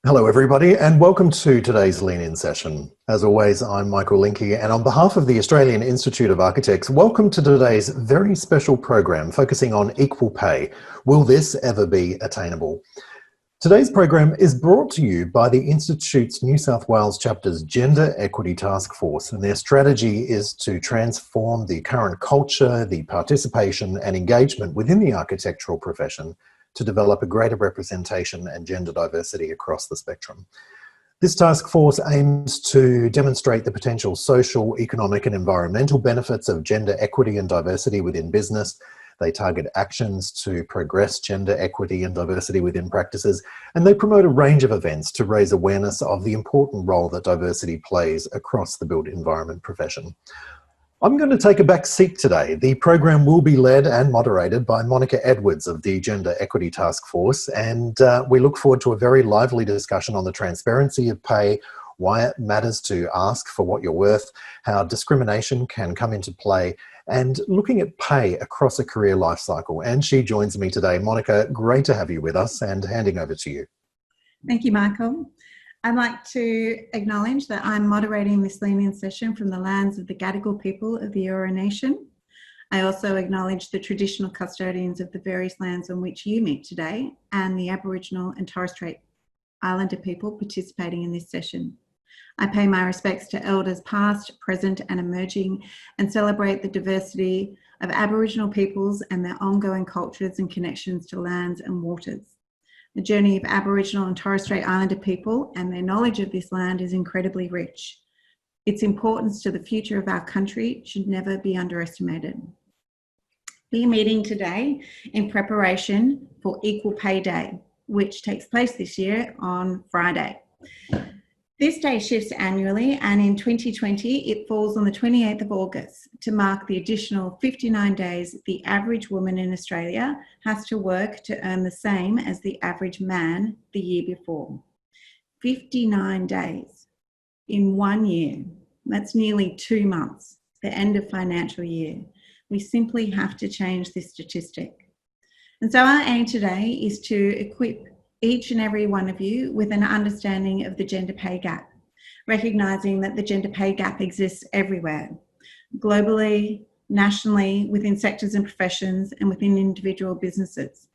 Hello everybody and welcome to today's Lean-In session. As always, I'm Michael Linke, and on behalf of the Australian Institute of Architects, welcome to today's very special program focusing on equal pay. Will this ever be attainable? Today's program is brought to you by the Institute's New South Wales chapter's Gender Equity Taskforce, and their strategy is to transform the current culture, the participation and engagement within the architectural profession to develop a greater representation and gender diversity across the spectrum. This task force aims to demonstrate the potential social, economic and environmental benefits of gender equity and diversity within business. They target actions to progress gender equity and diversity within practices, and they promote a range of events to raise awareness of the important role that diversity plays across the built environment profession. I'm going to take a back seat today. The program will be led and moderated by Monica Edwards of the Gender Equity Taskforce, and we look forward to a very lively discussion on the transparency of pay, why it matters to ask for what you're worth, how discrimination can come into play, and looking at pay across a career life cycle. And she joins me today. Monica, great to have you with us, and handing over to you. Thank you, Michael. I'd like to acknowledge that I'm moderating this Lean-In session from the lands of the Gadigal people of the Eora Nation. I also acknowledge the traditional custodians of the various lands on which you meet today and the Aboriginal and Torres Strait Islander people participating in this session. I pay my respects to elders past, present and emerging, and celebrate the diversity of Aboriginal peoples and their ongoing cultures and connections to lands and waters. The journey of Aboriginal and Torres Strait Islander people and their knowledge of this land is incredibly rich. Its importance to the future of our country should never be underestimated. We're meeting today in preparation for Equal Pay Day, which takes place this year on Friday. This day shifts annually, and in 2020 it falls on the 28th of August to mark the additional 59 days the average woman in Australia has to work to earn the same as the average man the year before. 59 days in 1 year. That's nearly 2 months, the end of financial year. We simply have to change this statistic. And so our aim today is to equip each and every one of you with an understanding of the gender pay gap, recognising that the gender pay gap exists everywhere, globally, nationally, within sectors and professions, and within individual businesses.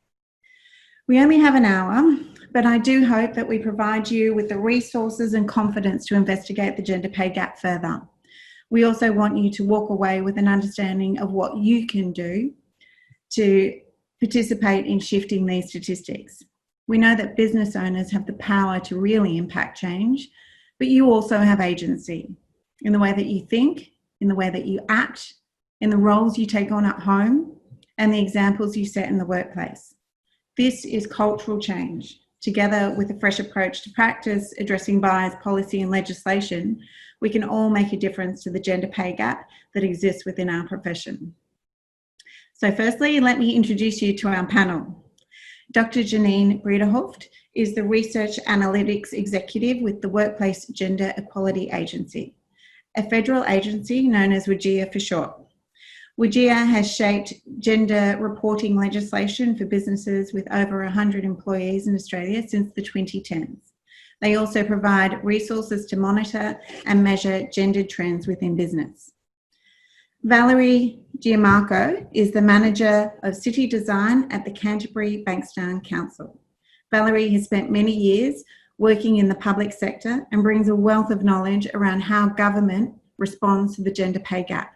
We only have an hour, but I do hope that we provide you with the resources and confidence to investigate the gender pay gap further. We also want you to walk away with an understanding of what you can do to participate in shifting these statistics. We know that business owners have the power to really impact change, but you also have agency in the way that you think, in the way that you act, in the roles you take on at home, and the examples you set in the workplace. This is cultural change. Together with a fresh approach to practice, addressing bias, policy and legislation, we can all make a difference to the gender pay gap that exists within our profession. So firstly, let me introduce you to our panel. Dr. Janin Bredehoeft is the Research Analytics Executive with the Workplace Gender Equality Agency, a federal agency known as WGEA for short. WGEA has shaped gender reporting legislation for businesses with over 100 employees in Australia since the 2010s. They also provide resources to monitor and measure gendered trends within business. Valerie Giammarco is the Manager of City Design at the Canterbury Bankstown Council. Valerie has spent many years working in the public sector and brings a wealth of knowledge around how government responds to the gender pay gap.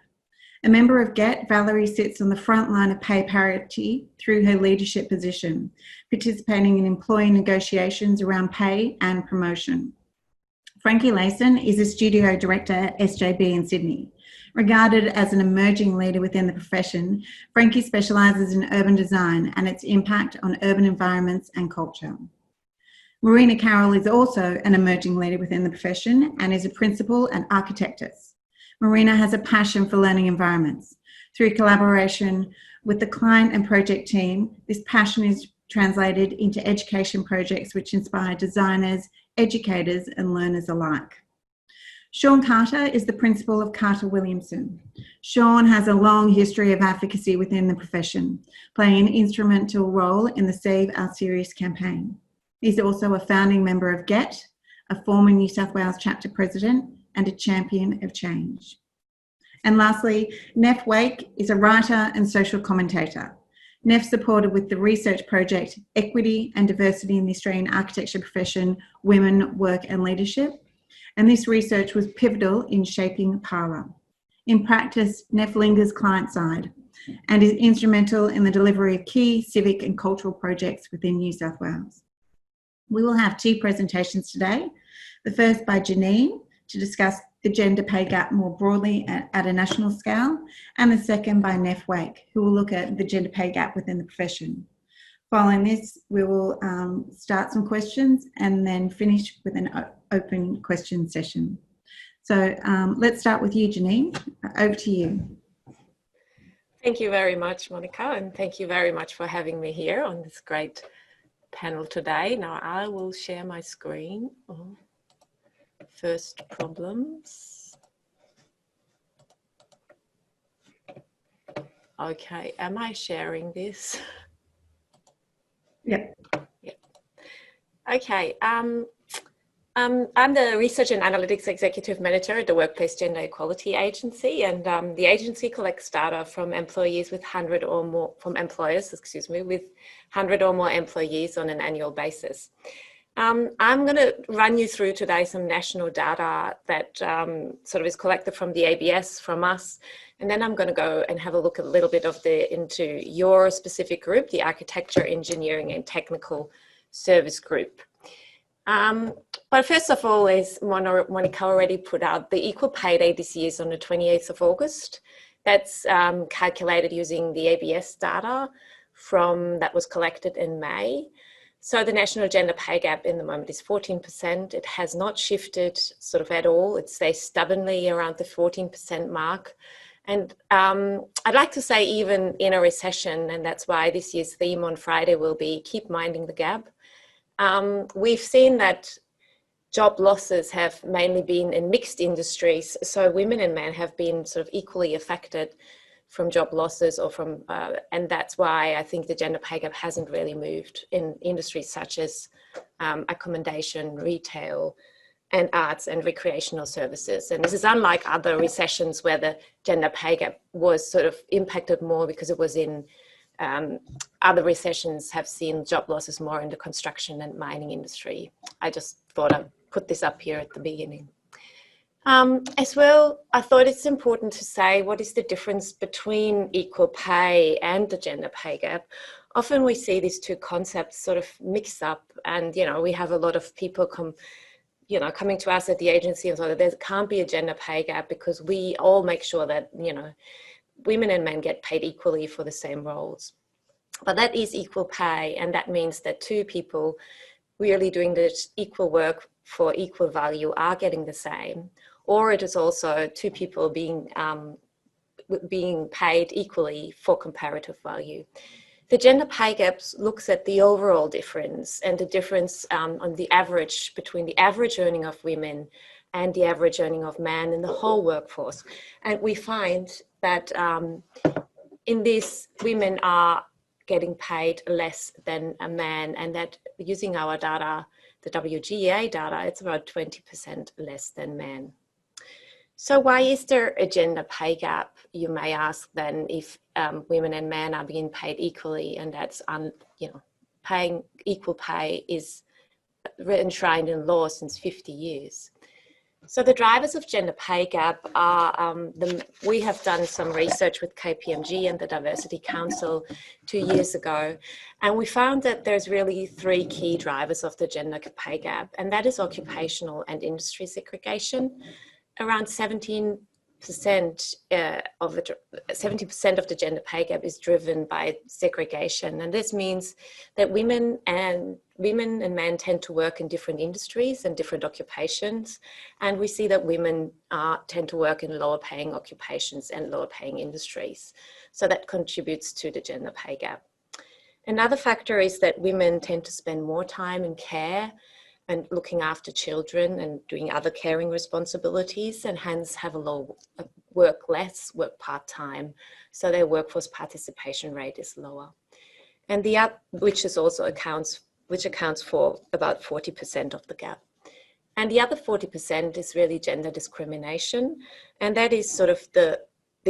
A member of GET, Valerie sits on the front line of pay parity through her leadership position, participating in employee negotiations around pay and promotion. Frankie Layson is a studio director at SJB in Sydney. Regarded as an emerging leader within the profession, Frankie specialises in urban design and its impact on urban environments and culture. Marina Carroll is also an emerging leader within the profession and is a principal at Architectus. Marina has a passion for learning environments. Through collaboration with the client and project team, this passion is translated into education projects which inspire designers, educators and learners alike. Shaun Carter is the principal of Carter Williamson. Shaun has a long history of advocacy within the profession, playing an instrumental role in the Save Our Serious campaign. He's also a founding member of GET, a former New South Wales chapter president, and a champion of change. And lastly, Neph Wake is a writer and social commentator. Neph supported with the research project Equity and Diversity in the Australian Architecture Profession, Women, Work and Leadership. And this research was pivotal in shaping Parlour. In practice, Neph lingers client-side and is instrumental in the delivery of key civic and cultural projects within New South Wales. We will have two presentations today. The first by Janin to discuss the gender pay gap more broadly at a national scale, and the second by Neph Wake, who will look at the gender pay gap within the profession. Following this, we will start some questions and then finish with an open question session. So let's start with you, Janin. Over to you. Thank you very much, Monica, and thank you very much for having me here on this great panel today. Now I will share my screen. First problems. Okay, am I sharing this? Yep. Yep. Okay. I'm the Research and Analytics Executive Manager at the Workplace Gender Equality Agency, and the agency collects data from employees with 100 or more, from employers, excuse me, with 100 or more employees on an annual basis. I'm going to run you through today some national data that sort of is collected from the ABS, from us, and then I'm going to go and have a look a little bit of into your specific group, the Architecture, Engineering and Technical Service Group. But first of all, as Monica already put out, the Equal Pay Day this year is on the 28th of August. That's calculated using the ABS data that was collected in May. So the national gender pay gap in the moment is 14%. It has not shifted sort of at all. It stays stubbornly around the 14% mark. And I'd like to say even in a recession, and that's why this year's theme on Friday will be Keep Minding the Gap. We've seen that job losses have mainly been in mixed industries. So women and men have been sort of equally affected from job losses or from, and that's why I think the gender pay gap hasn't really moved in industries such as accommodation, retail, and arts and recreational services. And this is unlike other recessions where the gender pay gap was sort of impacted more because it was in other recessions have seen job losses more in the construction and mining industry. I just thought I'd put this up here at the beginning. As well, I thought it's important to say what is the difference between equal pay and the gender pay gap. Often we see these two concepts sort of mixed up, and we have a lot of people coming to us at the agency and so that there can't be a gender pay gap because we all make sure that women and men get paid equally for the same roles. But that is equal pay, and that means that two people really doing this equal work for equal value are getting the same. Or it is also two people being paid equally for comparative value. The gender pay gap looks at the overall difference and the difference on the average between the average earning of women and the average earning of men in the whole workforce. And we find that in this, women are getting paid less than a man, and that using our data, the WGEA data, it's about 20% less than men. So why is there a gender pay gap, you may ask then, if women and men are being paid equally, and that's, paying equal pay is enshrined in law since 50 years. So the drivers of gender pay gap are, we have done some research with KPMG and the Diversity Council 2 years ago, and we found that there's really three key drivers of the gender pay gap, and that is occupational and industry segregation. Around 70% of the gender pay gap is driven by segregation, and this means that women and men tend to work in different industries and different occupations, and we see that women tend to work in lower paying occupations and lower paying industries. So that contributes to the gender pay gap. Another factor is that women tend to spend more time in care and looking after children and doing other caring responsibilities, and hence have work less, work part-time, so their workforce participation rate is lower. And which is also accounts which accounts for about 40% of the gap. And the other 40% is really gender discrimination. And that is sort of the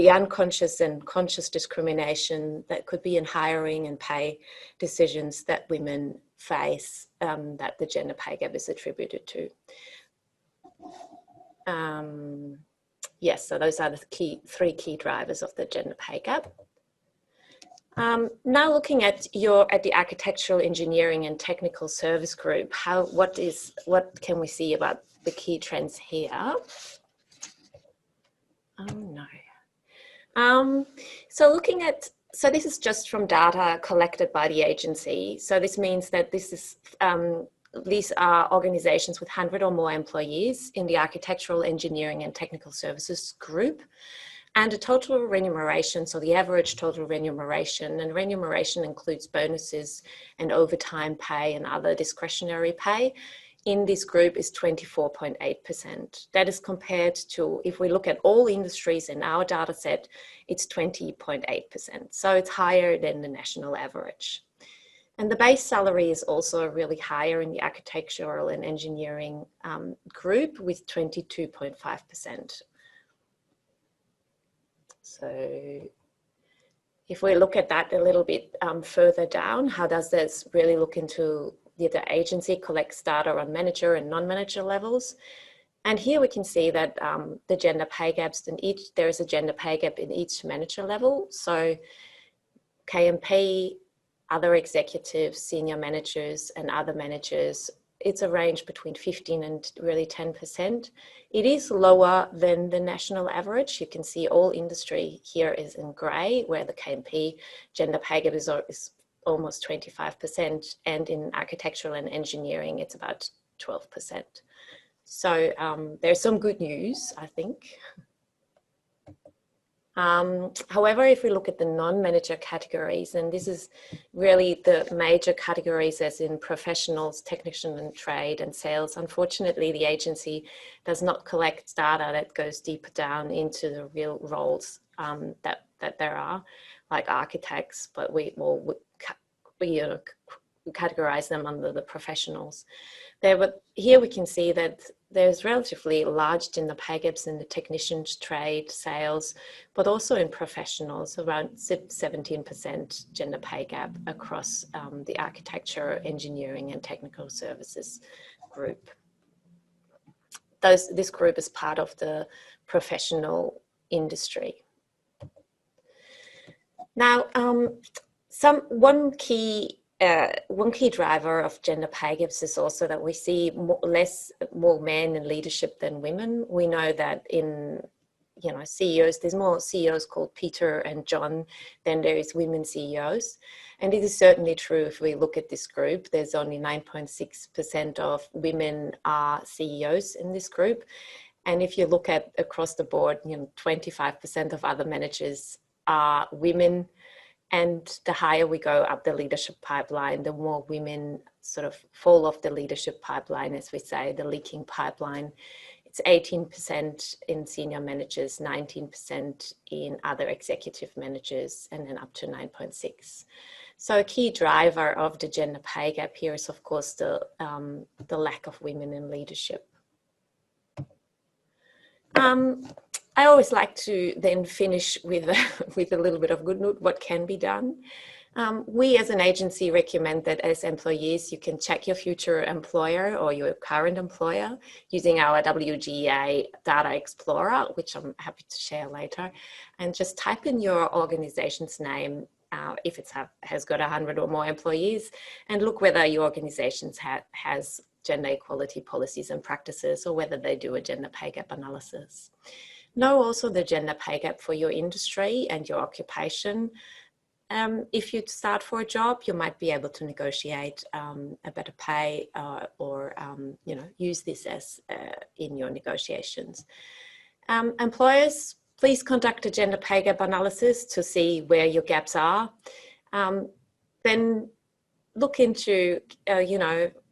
unconscious and conscious discrimination that could be in hiring and pay decisions that women face, that the gender pay gap is attributed to. Yes, so those are the three key drivers of the gender pay gap. Now looking at the architectural, engineering and technical service group, what can we see about the key trends here? Oh no. So this is just from data collected by the agency. So this means that these are organizations with 100 or more employees in the architectural, engineering and technical services group. And the total remuneration, so the average total remuneration, and remuneration includes bonuses and overtime pay and other discretionary pay, in this group is 24.8%. That is compared to, if we look at all industries in our data set, it's 20.8%. So it's higher than the national average. And the base salary is also really higher in the architectural and engineering group with 22.5%. So if we look at that a little bit further down, how does this really look into the agency collects data on manager and non-manager levels? And here we can see that the gender pay gaps there is a gender pay gap in each manager level. So KMP, other executives, senior managers and other managers, it's a range between 15 and really 10%. It is lower than the national average. You can see all industry here is in grey, where the KMP gender pay gap is almost 25%, and in architectural and engineering, it's about 12%. So there's some good news, I think. However, if we look at the non-manager categories, and this is really the major categories as in professionals, technician and trade and sales, unfortunately, the agency does not collect data that goes deeper down into the real roles that there are, like architects, but we categorize them under the professionals. Here we can see that there's relatively large gender pay gaps in the technicians, trade, sales, but also in professionals, around 17% gender pay gap across the architecture, engineering and technical services group. This group is part of the professional industry. Now, one key driver of gender pay gaps is also that we see more men in leadership than women. We know that in CEOs, there's more CEOs called Peter and John than there is women CEOs. And it is certainly true if we look at this group. There's only 9.6% of women are CEOs in this group. And if you look at across the board, 25% of other managers are women. And the higher we go up the leadership pipeline, the more women sort of fall off the leadership pipeline, as we say, the leaking pipeline. It's 18% in senior managers, 19% in other executive managers, and then up to 9.6%. So a key driver of the gender pay gap here is, of course, the lack of women in leadership. I always like to then finish with a little bit of good news, what can be done. We as an agency recommend that as employees, you can check your future employer or your current employer using our WGA Data Explorer, which I'm happy to share later, and just type in your organization's name if it has got 100 or more employees, and look whether your organization has gender equality policies and practices, or whether they do a gender pay gap analysis. Know also the gender pay gap for your industry and your occupation. If you start for a job, you might be able to negotiate a better pay or use this as in your negotiations. Employers, please conduct a gender pay gap analysis to see where your gaps are. Then look into,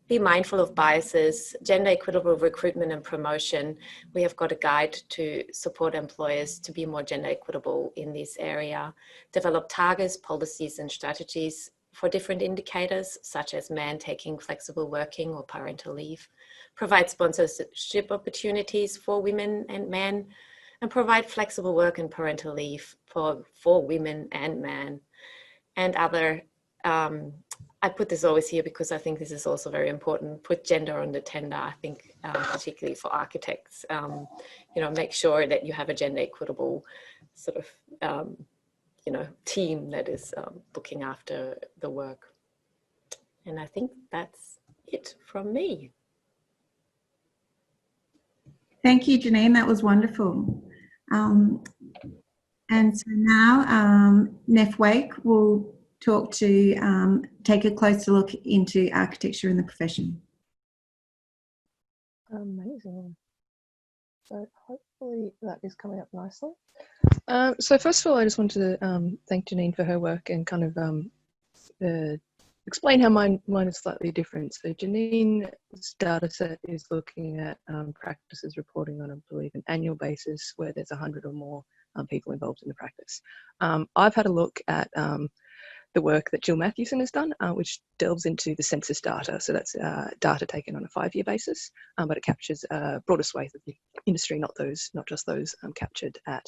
be mindful of biases, gender equitable recruitment and promotion. We have got a guide to support employers to be more gender equitable in this area. Develop targets, policies and strategies for different indicators, such as man taking flexible working or parental leave, provide sponsorship opportunities for women and men, and provide flexible work and parental leave for women and men, and other, I put this always here because I think this is also very important, put gender on the tender, I think, particularly for architects, you know, make sure that you have a gender equitable sort of, you know, team that is looking after the work. And I think that's it from me. Thank you, Janine. That was wonderful. And so now Neph Wake will talk to take a closer look into architecture in the profession. Amazing. So hopefully that is coming up nicely. So first of all, I just wanted to thank Janine for her work and kind of explain how mine is slightly different. So Janine's data set is looking at practices reporting on, I believe, an annual basis where there's 100 or more people involved in the practice. I've had a look at the work that Jill Matthewson has done, which delves into the census data. So that's data taken on a 5-year basis, but it captures a broader swathe of the industry, not just those captured at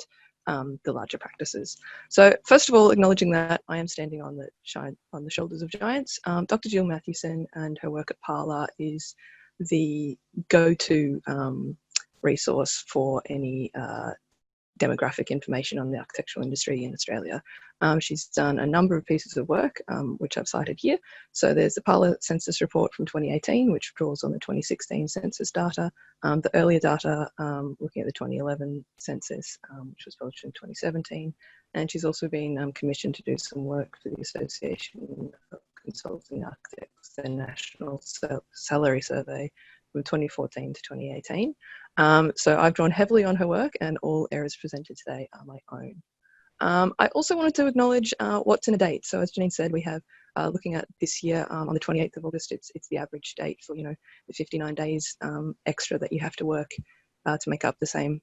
the larger practices. So first of all, acknowledging that I am standing on the shoulders of giants, Dr. Jill Matthewson and her work at Parlour is the go-to resource for any demographic information on the architectural industry in Australia. She's done a number of pieces of work, which I've cited here. So there's the Parlour Census Report from 2018, which draws on the 2016 census data, the earlier data looking at the 2011 census, which was published in 2017. And she's also been commissioned to do some work for the Association of Consulting Architects, their National Salary Survey from 2014 to 2018. So I've drawn heavily on her work, and all areas presented today are my own. I also wanted to acknowledge what's in a date. So as Janine said, we have looking at this year on the 28th of August, it's the average date for, you know, the 59 days extra that you have to work to make up the same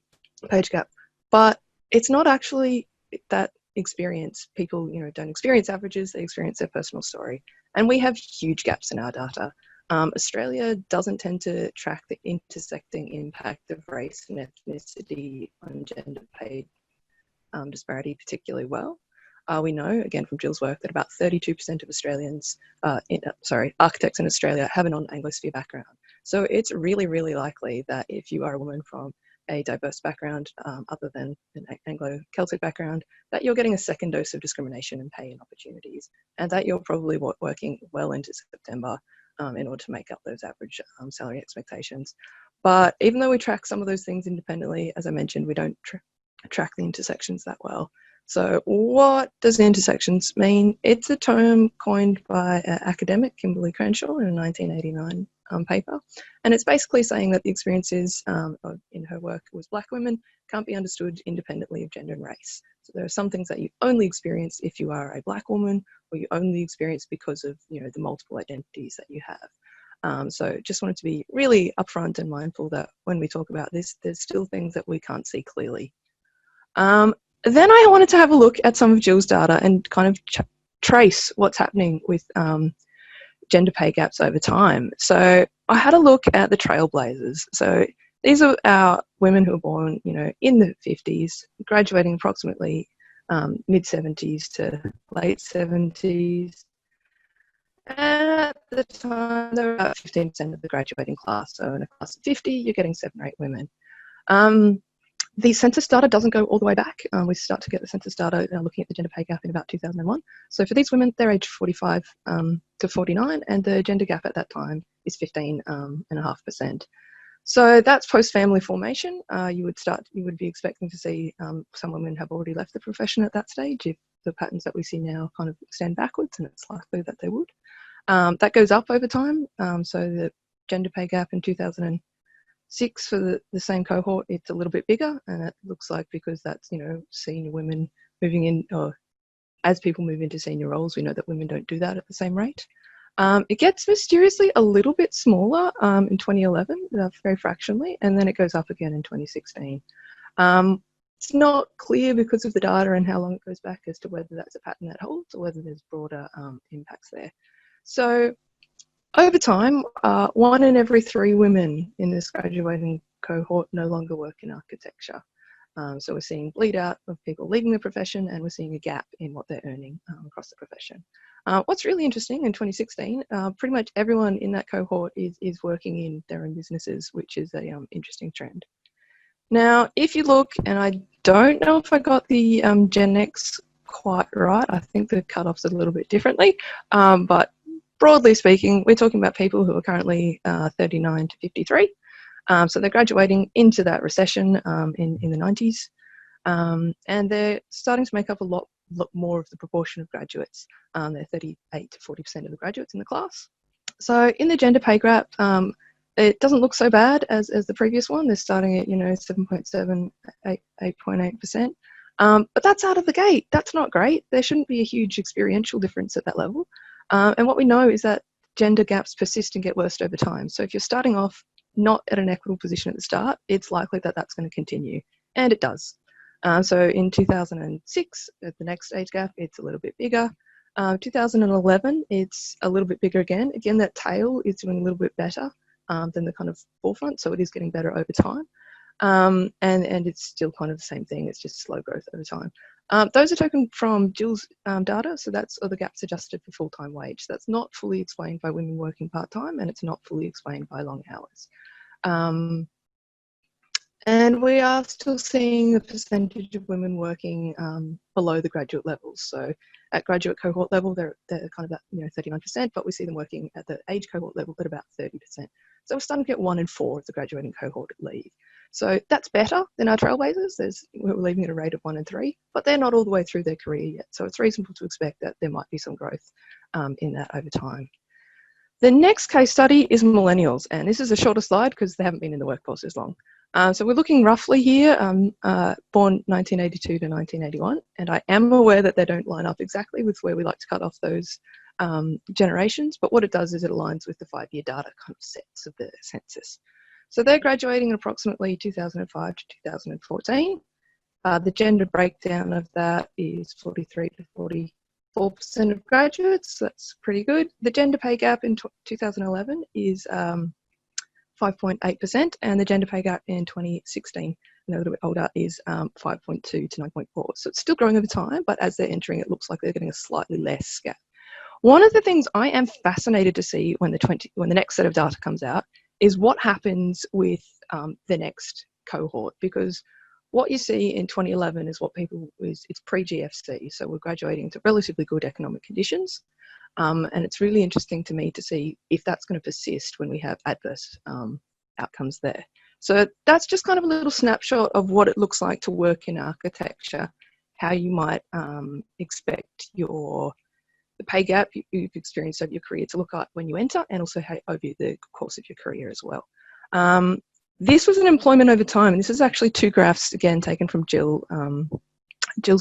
page gap. But it's not actually that experience. People, you know, don't experience averages, they experience their personal story. And we have huge gaps in our data. Australia doesn't tend to track the intersecting impact of race and ethnicity on gender pay disparity particularly well. We know, again, from Jill's work, that about 32% of Australians, architects in Australia have a non-Anglosphere background. So it's really, really likely that if you are a woman from a diverse background other than an Anglo-Celtic background, that you're getting a second dose of discrimination in pay and opportunities, and that you're probably working well into September in order to make up those average salary expectations. But even though we track some of those things independently, as I mentioned, we don't track the intersections that well. So what does intersections mean? It's a term coined by academic Kimberly Crenshaw in a 1989 paper. And it's basically saying that the experiences in her work with Black women can't be understood independently of gender and race. So there are some things that you only experience if you are a Black woman, or you only experience because of, you know, the multiple identities that you have. So just wanted to be really upfront and mindful that when we talk about this, there's still things that we can't see clearly. Then I wanted to have a look at some of Jill's data and kind of trace what's happening with gender pay gaps over time. So I had a look at the Trailblazers. So these are our women who were born, you know, in the 50s, graduating approximately mid-70s to late 70s. And at the time, there were about 15% of the graduating class. So in a class of 50, you're getting 7 or 8 women. The census data doesn't go all the way back. We start to get the census data looking at the gender pay gap in about 2001. So for these women, they're aged 45 to 49, and the gender gap at that time is 15.5%. So that's post-family formation. You would be expecting to see some women have already left the profession at that stage if the patterns that we see now kind of extend backwards, and it's likely that they would. That goes up over time. So the gender pay gap in 2006 for the same cohort, it's a little bit bigger, and it looks like because that's, you know, senior women moving in, or as people move into senior roles, we know that women don't do that at the same rate. It gets mysteriously a little bit smaller in 2011, very fractionally, and then it goes up again in 2016. it's not clear because of the data and how long it goes back as to whether that's a pattern that holds or whether there's broader impacts there. So over time, 1 in every 3 women in this graduating cohort no longer work in architecture. So we're seeing bleed out of people leaving the profession, and we're seeing a gap in what they're earning across the profession. What's really interesting, in 2016, pretty much everyone in that cohort is working in their own businesses, which is a interesting trend. Now, if you look, and I don't know if I got the Gen X quite right, I think the cutoff's a little bit differently, but broadly speaking, we're talking about people who are currently 39 to 53. So they're graduating into that recession in the 90s, and they're starting to make up a lot more of the proportion of graduates. They're 38 to 40% of the graduates in the class. So in the gender pay gap, it doesn't look so bad as the previous one. They're starting at 7.7, 8.8%. But that's out of the gate. That's not great. There shouldn't be a huge experiential difference at that level. And what we know is that gender gaps persist and get worse over time. So if you're starting off not at an equitable position at the start, it's likely that that's going to continue. And it does. So in 2006, at the next age gap, it's a little bit bigger. 2011, it's a little bit bigger again. Again, that tail is doing a little bit better than the kind of forefront. So it is getting better over time. And it's still kind of the same thing. It's just slow growth over time. Those are taken from Jill's data. So that's the gaps adjusted for full-time wage. That's not fully explained by women working part-time, and it's not fully explained by long hours. And we are still seeing a percentage of women working below the graduate levels. So at graduate cohort level, they're kind of at 39%, but we see them working at the age cohort level at about 30%. So we're starting to get 1 in 4 of the graduating cohort leave. So that's better than our Trailblazers. We're leaving at a rate of 1 in 3, but they're not all the way through their career yet. So it's reasonable to expect that there might be some growth in that over time. The next case study is millennials, and this is a shorter slide because they haven't been in the workforce as long. So we're looking roughly here, born 1982 to 1981, and I am aware that they don't line up exactly with where we like to cut off those generations, but what it does is it aligns with the 5-year data kind of sets of the census. So they're graduating in approximately 2005 to 2014. The gender breakdown of that is 43 to 44% of graduates. That's pretty good. The gender pay gap in 2011 is 5.8%, and the gender pay gap in 2016, and a little bit older, is 5.2 to 9.4. So it's still growing over time, but as they're entering, it looks like they're getting a slightly less gap. One of the things I am fascinated to see when the next set of data comes out is what happens with the next cohort, because what you see in 2011 is it's pre-GFC, so we're graduating to relatively good economic conditions. And it's really interesting to me to see if that's going to persist when we have adverse outcomes there. So that's just kind of a little snapshot of what it looks like to work in architecture, how you might expect the pay gap you've experienced over your career to look at when you enter, and also how over the course of your career as well. This was an employment over time, and this is actually 2 graphs, again, taken from Jill's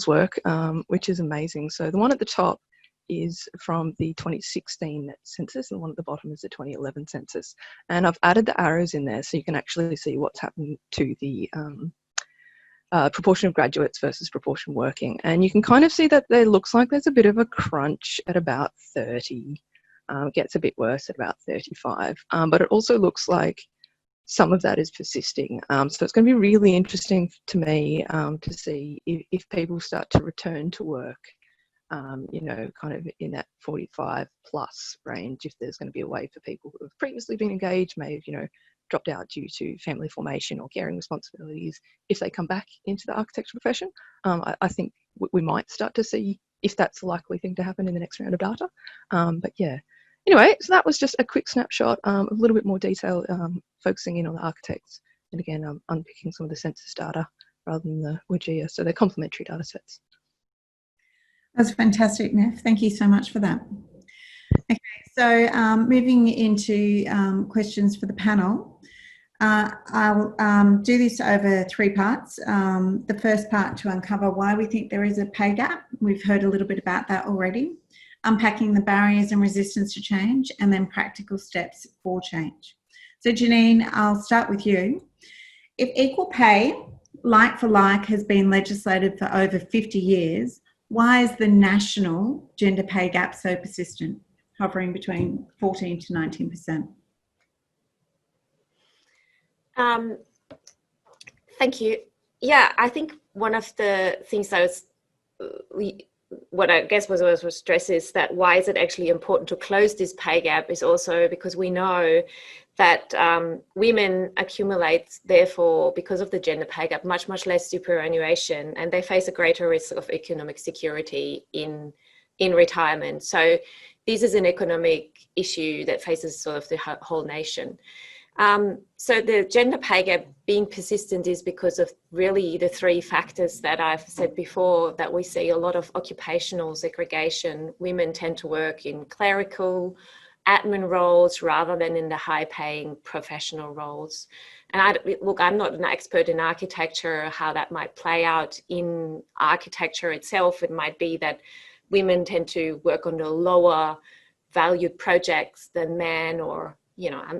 work, which is amazing. So the one at the top is from the 2016 census, and the one at the bottom is the 2011 census. And I've added the arrows in there so you can actually see what's happened to the proportion of graduates versus proportion working. And you can kind of see that there looks like there's a bit of a crunch at about 30. It gets a bit worse at about 35. But it also looks like some of that is persisting. So it's going to be really interesting to me to see if people start to return to work, kind of in that 45 plus range, if there's going to be a way for people who have previously been engaged, may have, dropped out due to family formation or caring responsibilities, if they come back into the architecture profession. I think we might start to see if that's a likely thing to happen in the next round of data. But yeah, anyway, so that was just a quick snapshot, a little bit more detail, focusing in on the architects, and again, unpicking some of the census data rather than the WGEA, so they're complementary data sets. That's fantastic, Neph. Thank you so much for that. Okay, so moving into questions for the panel. I'll do this over 3 parts. The first part to uncover why we think there is a pay gap. We've heard a little bit about that already. Unpacking the barriers and resistance to change, and then practical steps for change. So Janine, I'll start with you. If equal pay like for like has been legislated for over 50 years, why is the national gender pay gap so persistent, hovering between 14 to 19%? Thank you. Yeah, I think one of the things that what I guess was stressed is that why is it actually important to close this pay gap is also because we know that women accumulate, therefore, because of the gender pay gap, much less superannuation, and they face a greater risk of economic security in retirement. So this is an economic issue that faces sort of the whole nation. So the gender pay gap being persistent is because of really the three factors that I've said before, that we see a lot of occupational segregation. Women tend to work in clerical, admin roles rather than in the high-paying professional roles. And look, I'm not an expert in architecture, how that might play out in architecture itself. It might be that women tend to work on the lower valued projects than men, or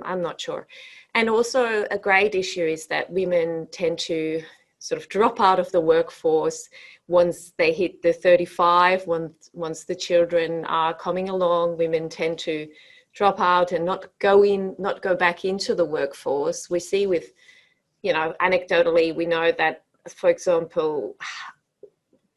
I'm not sure. And also a great issue is that women tend to sort of drop out of the workforce once they hit the 35, once the children are coming along. Women tend to drop out and not go back into the workforce. We see with, anecdotally, we know that, for example,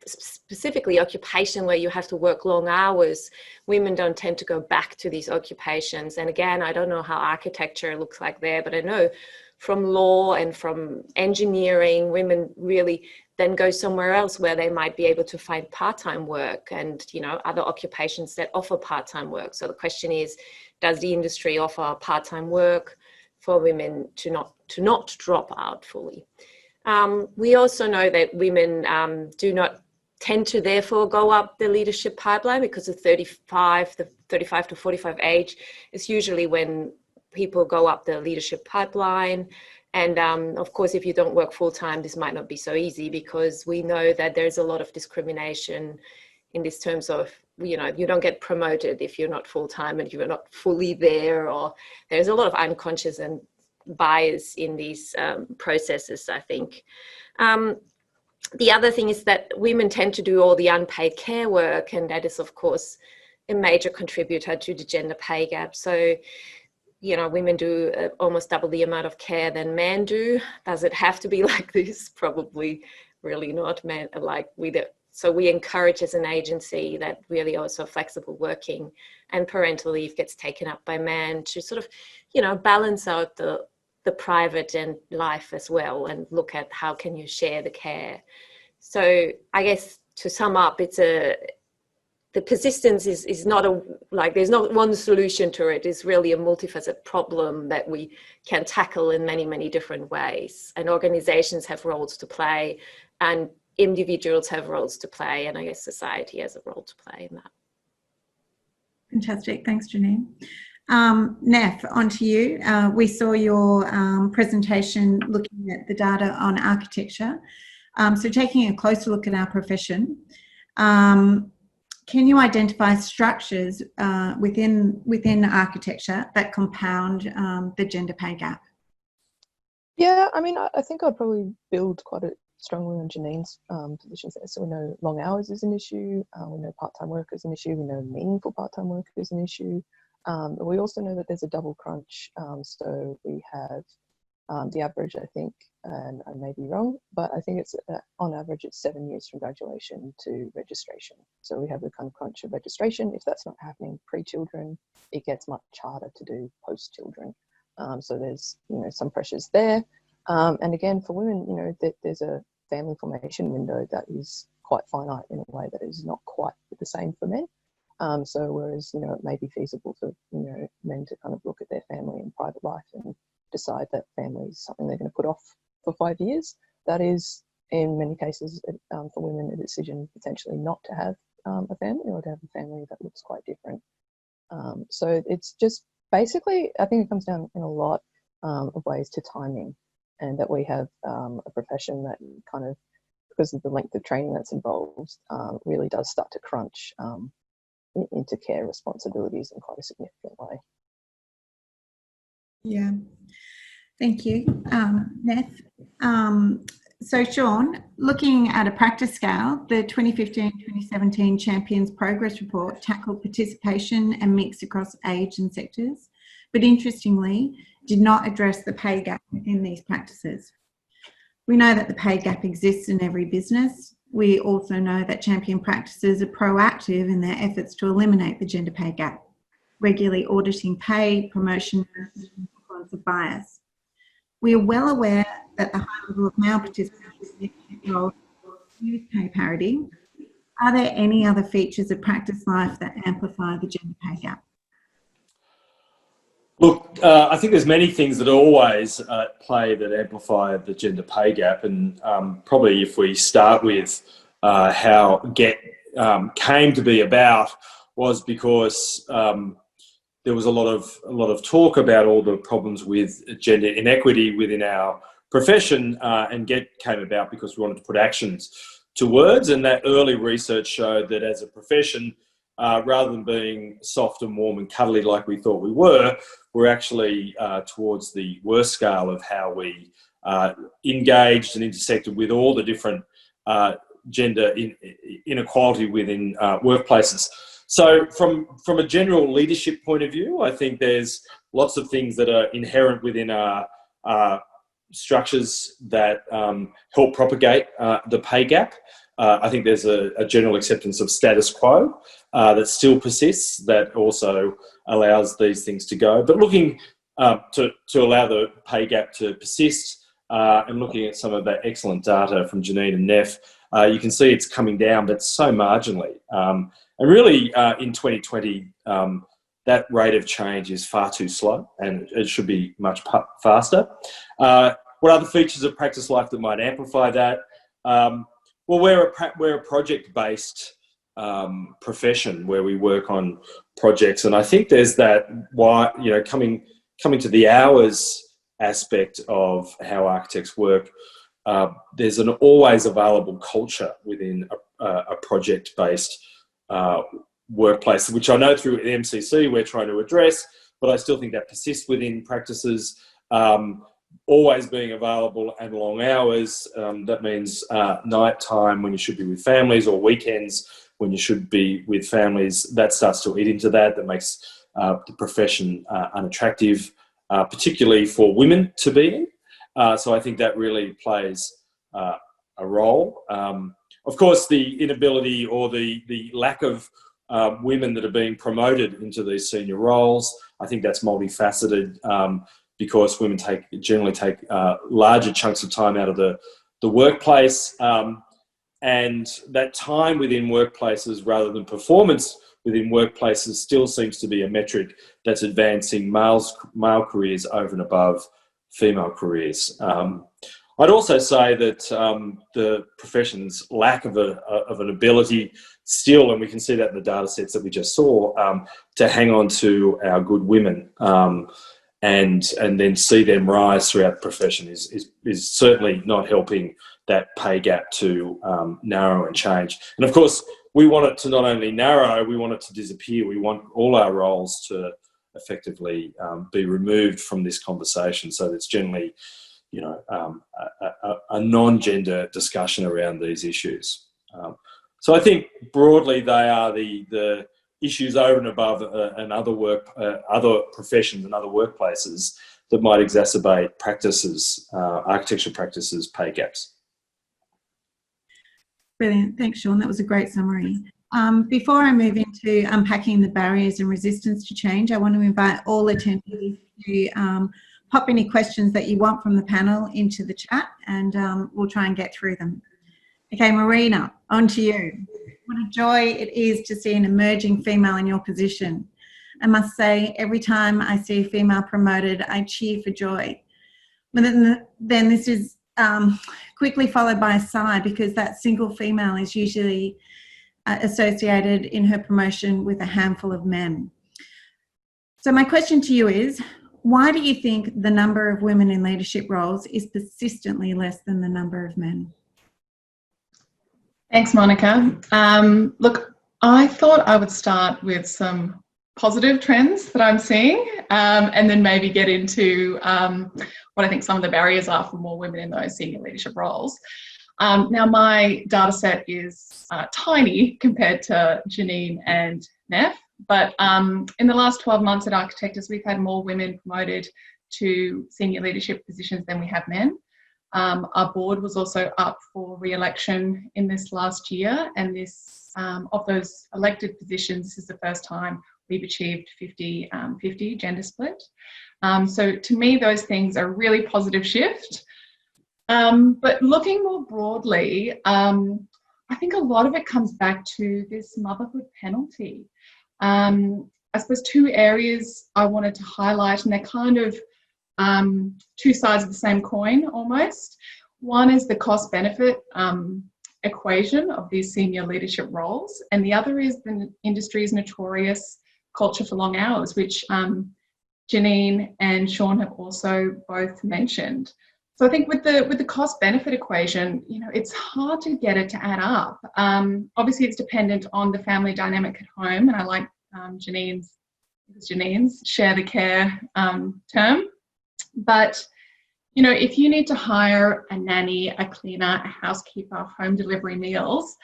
specifically occupation where you have to work long hours, women don't tend to go back to these occupations. And again, I don't know how architecture looks like there, but I know from law and from engineering, women really then go somewhere else where they might be able to find part-time work and, other occupations that offer part-time work. So the question is, does the industry offer part-time work for women to not drop out fully? We also know that women do not tend to therefore go up the leadership pipeline, because of 35 to 45 age is usually when people go up the leadership pipeline. And of course, if you don't work full time, this might not be so easy, because we know that there's a lot of discrimination in these terms of, you don't get promoted if you're not full time and you're not fully there, or there's a lot of unconscious and bias in these processes, I think. The other thing is that women tend to do all the unpaid care work, and that is, of course, a major contributor to the gender pay gap. So, women do almost double the amount of care than men do. Does it have to be like this? Probably really not. Men, so we encourage as an agency that really also flexible working and parental leave gets taken up by men to sort of, balance out the private and life as well, and look at how can you share the care. So I guess to sum up, the persistence is not there's not one solution to it. It's really a multifaceted problem that we can tackle in many different ways, and organizations have roles to play, and individuals have roles to play, and I guess society has a role to play in that. Fantastic, thanks Janine. Neph, on to you. We saw your presentation looking at the data on architecture. So taking a closer look at our profession, can you identify structures within architecture that compound the gender pay gap? Yeah, I think I'd probably build quite strongly on Janine's positions there. So we know long hours is an issue, we know part-time work is an issue, we know meaningful part-time work is an issue. But we also know that there's a double crunch. So we have the average, I think, and I may be wrong, but I think it's on average, it's 7 years from graduation to registration. So we have the kind of crunch of registration. If that's not happening pre-children, it gets much harder to do post-children. So there's, some pressures there. And again, for women, there's a family formation window that is quite finite in a way that is not quite the same for men. So whereas, it may be feasible for, men to kind of look at their family and private life and decide that family is something they're going to put off for 5 years, that is, in many cases, for women, a decision potentially not to have a family, or to have a family that looks quite different. So it's just basically, I think it comes down in a lot of ways to timing, and that we have a profession that kind of, because of the length of training that's involved, really does start to crunch into care responsibilities in quite a significant way. Yeah, thank you, Neph. So Shaun, looking at a practice scale, the 2015-2017 Champions Progress Report tackled participation and mix across age and sectors, but interestingly, did not address the pay gap in these practices. We know that the pay gap exists in every business. We also know that champion practices are proactive in their efforts to eliminate the gender pay gap, regularly auditing pay, promotion, and influence of bias. We are well aware that the high level of male participants in leadership roles use pay parity. Are there any other features of practice life that amplify the gender pay gap? Look, I think there's many things that always play that amplify the gender pay gap, and probably if we start with how GET came to be about was because there was a lot of talk about all the problems with gender inequity within our profession, and GET came about because we wanted to put actions to words, and that early research showed that as a profession, rather than being soft and warm and cuddly like we thought we were, we're actually towards the worst scale of how we engaged and intersected with all the different gender inequality within workplaces. So from a general leadership point of view, I think there's lots of things that are inherent within our structures that help propagate the pay gap. I think there's a general acceptance of status quo that still persists, that also allows these things to go. But looking to allow the pay gap to persist and looking at some of that excellent data from Janin and Neph, you can see it's coming down, but so marginally. And really in 2020, that rate of change is far too slow and it should be much faster. What other features of practice life that might amplify that? Well, we're a project-based profession where we work on projects, and I think there's that coming to the hours aspect of how architects work. There's an always available culture within a project-based workplace, which I know through the MCC we're trying to address, but I still think that persists within practices. Always being available and long hours. That means night time when you should be with families, or weekends when you should be with families. That starts to eat into that. That makes the profession unattractive, particularly for women to be in. So I think that really plays a role. Of course, the inability or the lack of women that are being promoted into these senior roles, I think that's multifaceted. Because women generally take larger chunks of time out of the workplace, and that time within workplaces rather than performance within workplaces still seems to be a metric that's advancing male careers over and above female careers. I'd also say that the profession's lack of an ability still, and we can see that in the data sets that we just saw, to hang on to our good women and then see them rise throughout the profession is certainly not helping that pay gap to narrow and change. And of course, we want it to not only narrow, we want it to disappear. We want all our roles to effectively be removed from this conversation, so that's generally, a non-gender discussion around these issues. So I think broadly they are the issues over and above other professions and other workplaces that might exacerbate practices, architecture practices, pay gaps. Brilliant. Thanks, Shaun. That was a great summary. Before I move into unpacking the barriers and resistance to change, I want to invite all attendees to pop any questions that you want from the panel into the chat, and we'll try and get through them. Okay, Marina, on to you. What a joy it is to see an emerging female in your position. I must say, every time I see a female promoted, I cheer for joy. But then this is quickly followed by a sigh, because that single female is usually associated in her promotion with a handful of men. So my question to you is, why do you think the number of women in leadership roles is persistently less than the number of men? Thanks, Monica. Look, I thought I would start with some positive trends that I'm seeing, and then maybe get into what I think some of the barriers are for more women in those senior leadership roles. Now, my data set is tiny compared to Janin and Neph, but in the last 12 months at Architectus, we've had more women promoted to senior leadership positions than we have men. Our board was also up for re-election in this last year, and this of those elected positions, this is the first time we've achieved 50-50 gender split. So to me, those things are a really positive shift. But looking more broadly, I think a lot of it comes back to this motherhood penalty. I suppose two areas I wanted to highlight, and they're kind of two sides of the same coin almost. One is the cost-benefit equation of these senior leadership roles, and the other is the industry's notorious culture for long hours, which Janine and Shaun have also both mentioned. So I think with the cost-benefit equation, you know, it's hard to get it to add up. Obviously, it's dependent on the family dynamic at home, and I like Janine's share the care term. But, you know, if you need to hire a nanny, a cleaner, a housekeeper, home delivery meals,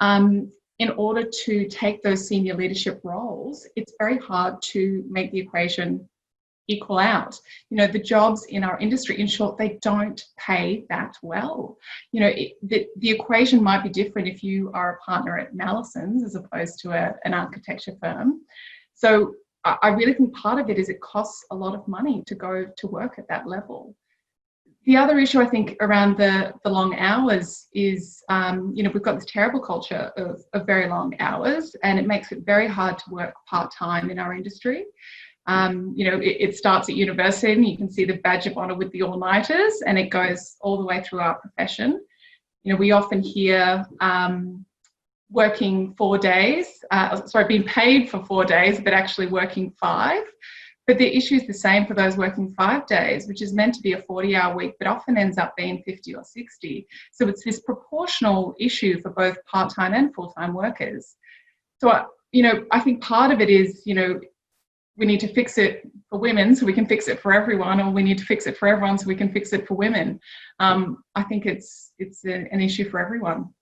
in order to take those senior leadership roles, it's very hard to make the equation equal out. You know, the jobs in our industry, in short, they don't pay that well. You know, the equation might be different if you are a partner at Mallison's as opposed to an architecture firm. So I really think part of it is it costs a lot of money to go to work at that level. The other issue I think around the long hours is, you know, we've got this terrible culture of very long hours, and it makes it very hard to work part-time in our industry. You know, it starts at university, and you can see the badge of honour with the all-nighters, and it goes all the way through our profession. You know, we often hear working 4 days, being paid for 4 days, but actually working 5. But the issue is the same for those working 5 days, which is meant to be a 40-hour week, but often ends up being 50 or 60. So it's this proportional issue for both part-time and full-time workers. So, you know, I think part of it is, you know, we need to fix it for women so we can fix it for everyone, or we need to fix it for everyone so we can fix it for women. I think it's an issue for everyone.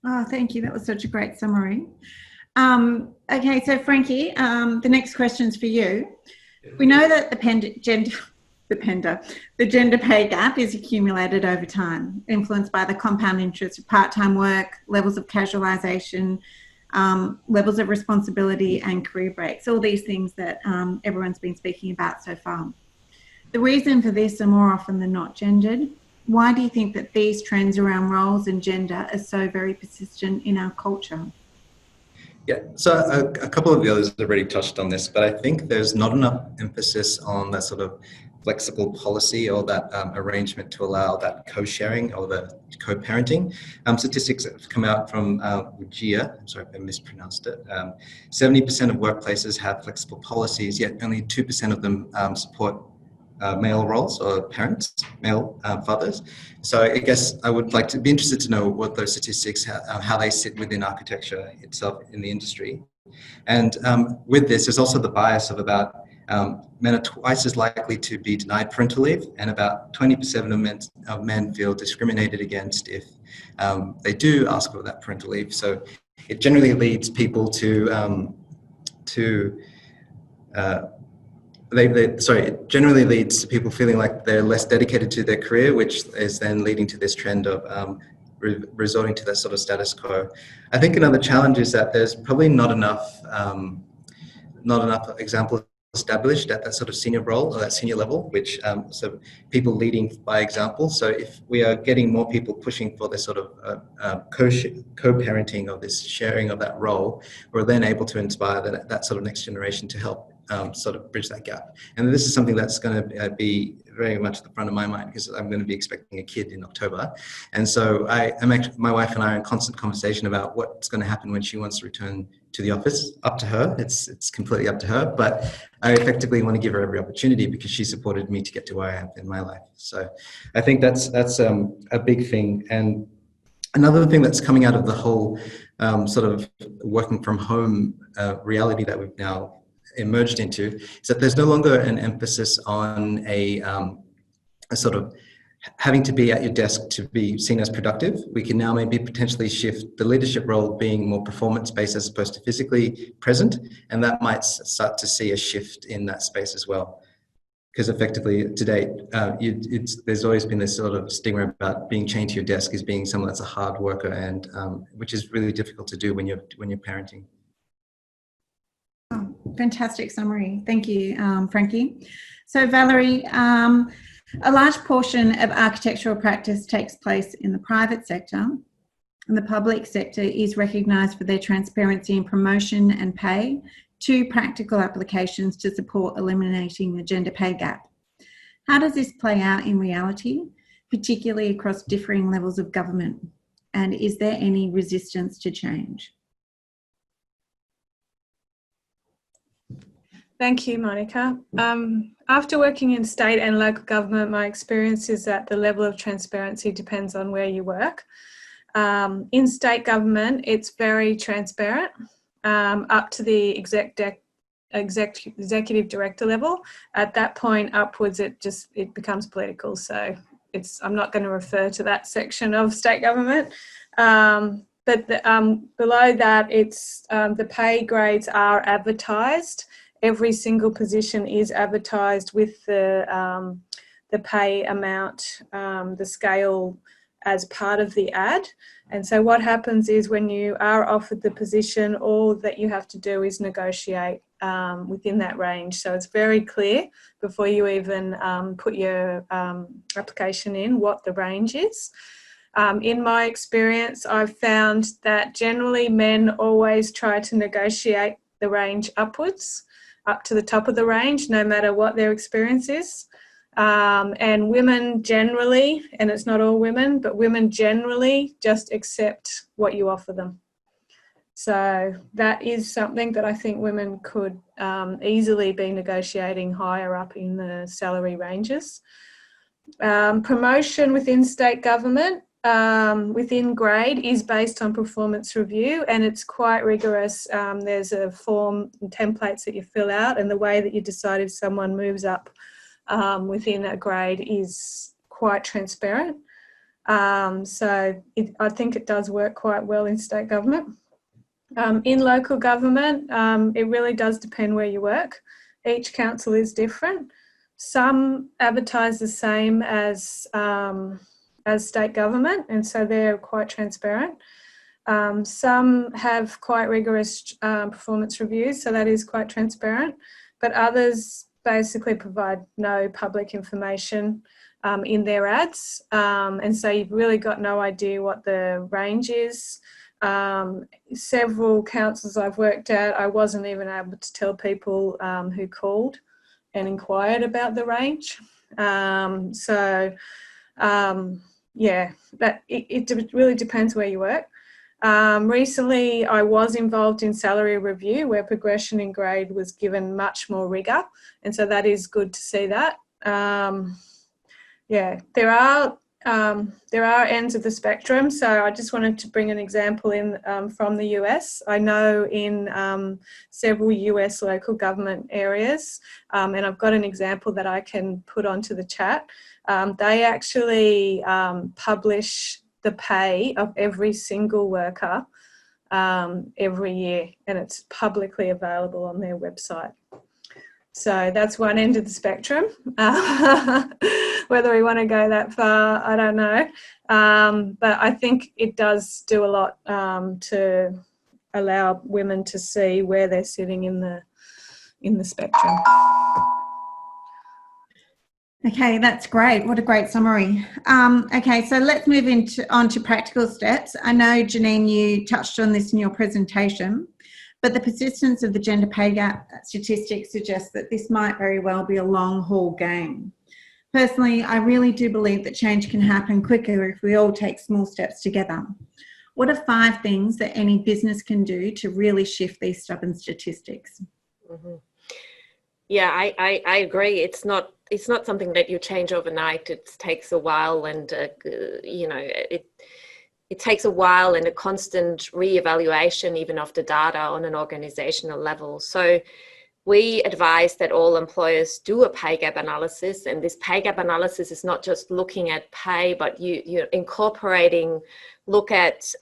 Oh, thank you. That was such a great summary. Okay, so Frankie, the next question's for you. We know that the gender pay gap is accumulated over time, influenced by the compound interest of part-time work, levels of casualisation, levels of responsibility and career breaks, all these things that everyone's been speaking about so far. The reason for this are more often than not gendered. Why do you think that these trends around roles and gender are so very persistent in our culture? Yeah, so a couple of the others have already touched on this, but I think there's not enough emphasis on that sort of flexible policy or that arrangement to allow that co-sharing or the co-parenting. Statistics that have come out from WGEA, I'm sorry if I mispronounced it, 70% of workplaces have flexible policies, yet only 2% of them support male roles or parents, male fathers. So I guess I would like to be interested to know what those statistics, how they sit within architecture itself in the industry. And with this, there's also the bias of about men are twice as likely to be denied parental leave, and about 20% of men feel discriminated against if they do ask for that parental leave. So it generally leads people it generally leads to people feeling like they're less dedicated to their career, which is then leading to this trend of resorting to that sort of status quo. I think another challenge is that there's probably not enough examples established at that sort of senior role or that senior level, which so people leading by example. So if we are getting more people pushing for this sort of co-parenting or this sharing of that role, we're then able to inspire that sort of next generation to help sort of bridge that gap. And this is something that's going to be very much at the front of my mind, because I'm going to be expecting a kid in October. And so my wife and I are in constant conversation about what's going to happen when she wants to return to the office. Up to her, it's completely up to her, but I effectively want to give her every opportunity because she supported me to get to where I am in my life. So I think that's a big thing. And Another thing that's coming out of the whole sort of working from home reality that we've now emerged into is that there's no longer an emphasis on a sort of having to be at your desk to be seen as productive. We can now maybe potentially shift the leadership role being more performance-based as opposed to physically present, and that might start to see a shift in that space as well. Because effectively, to date, there's always been this sort of stigma about being chained to your desk as being someone that's a hard worker, and which is really difficult to do when you're parenting. Oh, fantastic summary. Thank you, Frankie. So Valerie, a large portion of architectural practice takes place in the private sector, and the public sector is recognised for their transparency in promotion and pay, two practical applications to support eliminating the gender pay gap. How does this play out in reality, particularly across differing levels of government? And is there any resistance to change? Thank you, Monica. After working in state and local government, my experience is that the level of transparency depends on where you work. In state government, it's very transparent. Up to the executive director level. At that point upwards, it becomes political. So I'm not going to refer to that section of state government. But below that, the pay grades are advertised. Every single position is advertised with the pay amount, the scale as part of the ad. And so what happens is when you are offered the position, all that you have to do is negotiate within that range. So it's very clear before you even put your application in what the range is. In my experience, I've found that generally men always try to negotiate the range upwards, up to the top of the range, no matter what their experience is. And women generally, and it's not all women, but women generally just accept what you offer them. So that is something that I think women could easily be negotiating higher up in the salary ranges. Promotion within state government, within grade, is based on performance review, and it's quite rigorous. There's a form and templates that you fill out, and the way that you decide if someone moves up within a grade is quite transparent. So I think it does work quite well in state government. In local government, it really does depend where you work. Each council is different. Some advertise the same as state government, and so they're quite transparent. Some have quite rigorous performance reviews, so that is quite transparent, but others basically provide no public information in their ads, and so you've really got no idea what the range is. Several councils I've worked at, I wasn't even able to tell people who called and inquired about the range. Yeah, it really depends where you work. Recently, I was involved in salary review where progression in grade was given much more rigour, and so that is good to see that. Yeah, there are ends of the spectrum. So I just wanted to bring an example in from the US. I know in several US local government areas, and I've got an example that I can put onto the chat. They actually publish the pay of every single worker every year, and it's publicly available on their website. So that's one end of the spectrum. Whether we want to go that far, I don't know. But I think it does do a lot to allow women to see where they're sitting in the spectrum. Okay, that's great. What a great summary. Okay, so let's move on to practical steps. I know, Janine, you touched on this in your presentation, but the persistence of the gender pay gap statistics suggests that this might very well be a long haul game. Personally, I really do believe that change can happen quicker if we all take small steps together. What are 5 things that any business can do to really shift these stubborn statistics? Mm-hmm. Yeah, I agree. It's not something that you change overnight. It takes a while, and you know, it takes a while and a constant re-evaluation even of the data on an organizational level. So we advise that all employers do a pay gap analysis, and this pay gap analysis is not just looking at pay, but you're incorporating, look at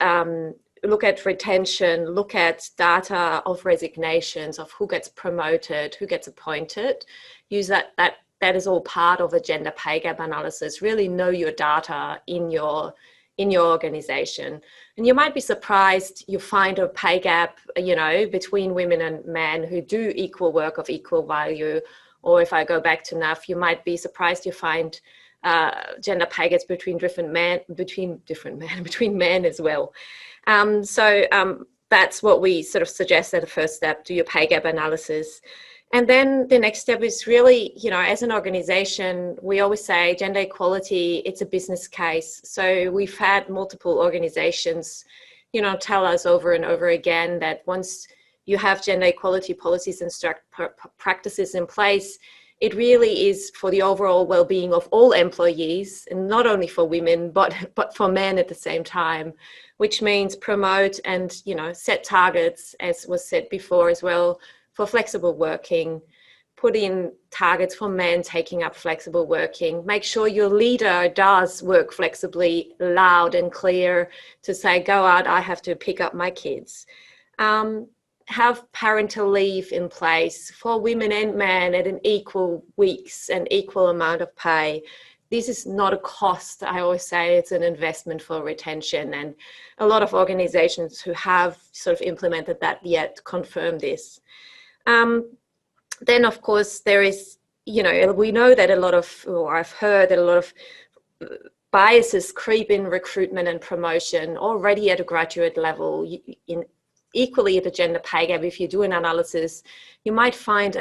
retention, look at data of resignations, of who gets promoted, who gets appointed. Use that is all part of a gender pay gap analysis. Really know your data in your organization. And you might be surprised you find a pay gap, between women and men who do equal work of equal value. Or if I go back to Neph, you might be surprised you find gender pay gaps between men as well. That's what we sort of suggest as a first step: do your pay gap analysis. And then the next step is really, as an organization, we always say gender equality, it's a business case. So we've had multiple organizations, tell us over and over again that once you have gender equality policies and practices in place, it really is for the overall well-being of all employees, and not only for women, but for men at the same time, which means promote and, set targets, as was said before as well, for flexible working, put in targets for men taking up flexible working, make sure your leader does work flexibly, loud and clear to say, go out, I have to pick up my kids. Have parental leave in place for women and men at an equal weeks and equal amount of pay. This is not a cost. I always say it's an investment for retention, and a lot of organizations who have sort of implemented that yet confirm this. Then, of course, there is, we know that I've heard that a lot of biases creep in recruitment and promotion already at a graduate level. Equally at the gender pay gap, if you do an analysis, you might find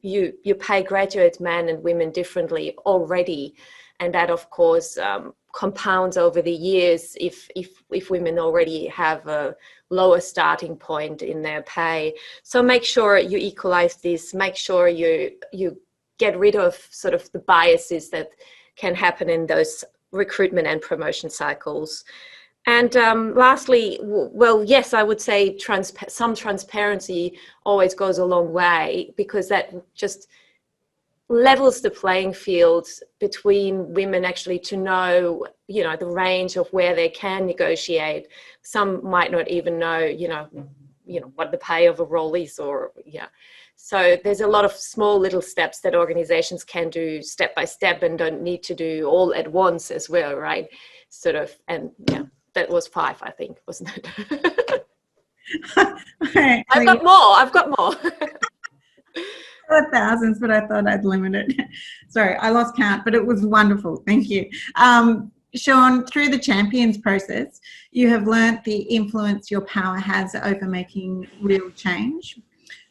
you pay graduate men and women differently already. And that, of course, compounds over the years if women already have a lower starting point in their pay. So make sure you equalize this, make sure you get rid of sort of the biases that can happen in those recruitment and promotion cycles. And lastly, well, yes, I would say some transparency always goes a long way, because that just levels the playing field between women actually to know, the range of where they can negotiate. Some might not even know, what the pay of a role is, or, So there's a lot of small little steps that organizations can do step by step and don't need to do all at once as well, right? That was 5, I think, wasn't it? Right. I've got more. There were thousands, but I thought I'd limit it. Sorry, I lost count, but it was wonderful. Thank you. Shaun, through the Champions process, you have learnt the influence your power has over making real change.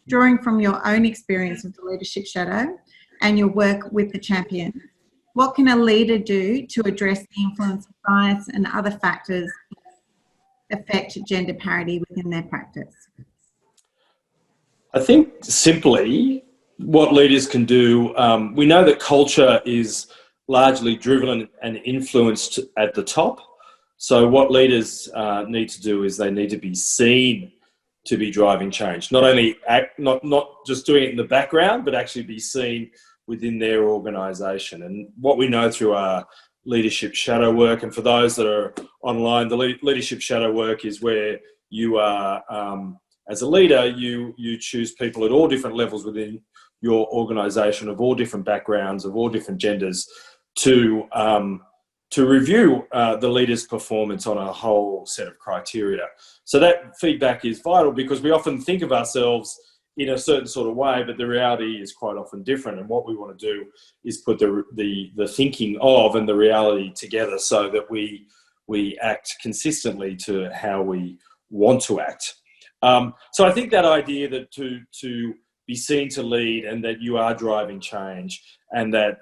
Drawing from your own experience of the leadership shadow and your work with the Champions, what can a leader do to address the influence of bias and other factors that affect gender parity within their practice? I think simply what leaders can do, we know that culture is largely driven and influenced at the top. So what leaders need to do is they need to be seen to be driving change. Not only not just doing it in the background, but actually be seen within their organisation. And what we know through our leadership shadow work, and for those that are online, the leadership shadow work is where you are, as a leader, you choose people at all different levels within your organisation, of all different backgrounds, of all different genders, to review the leader's performance on a whole set of criteria. So that feedback is vital, because we often think of ourselves in a certain sort of way, but the reality is quite often different. And what we want to do is put the thinking of and the reality together, so that we act consistently to how we want to act. So I think that idea that to be seen to lead, and that you are driving change, and that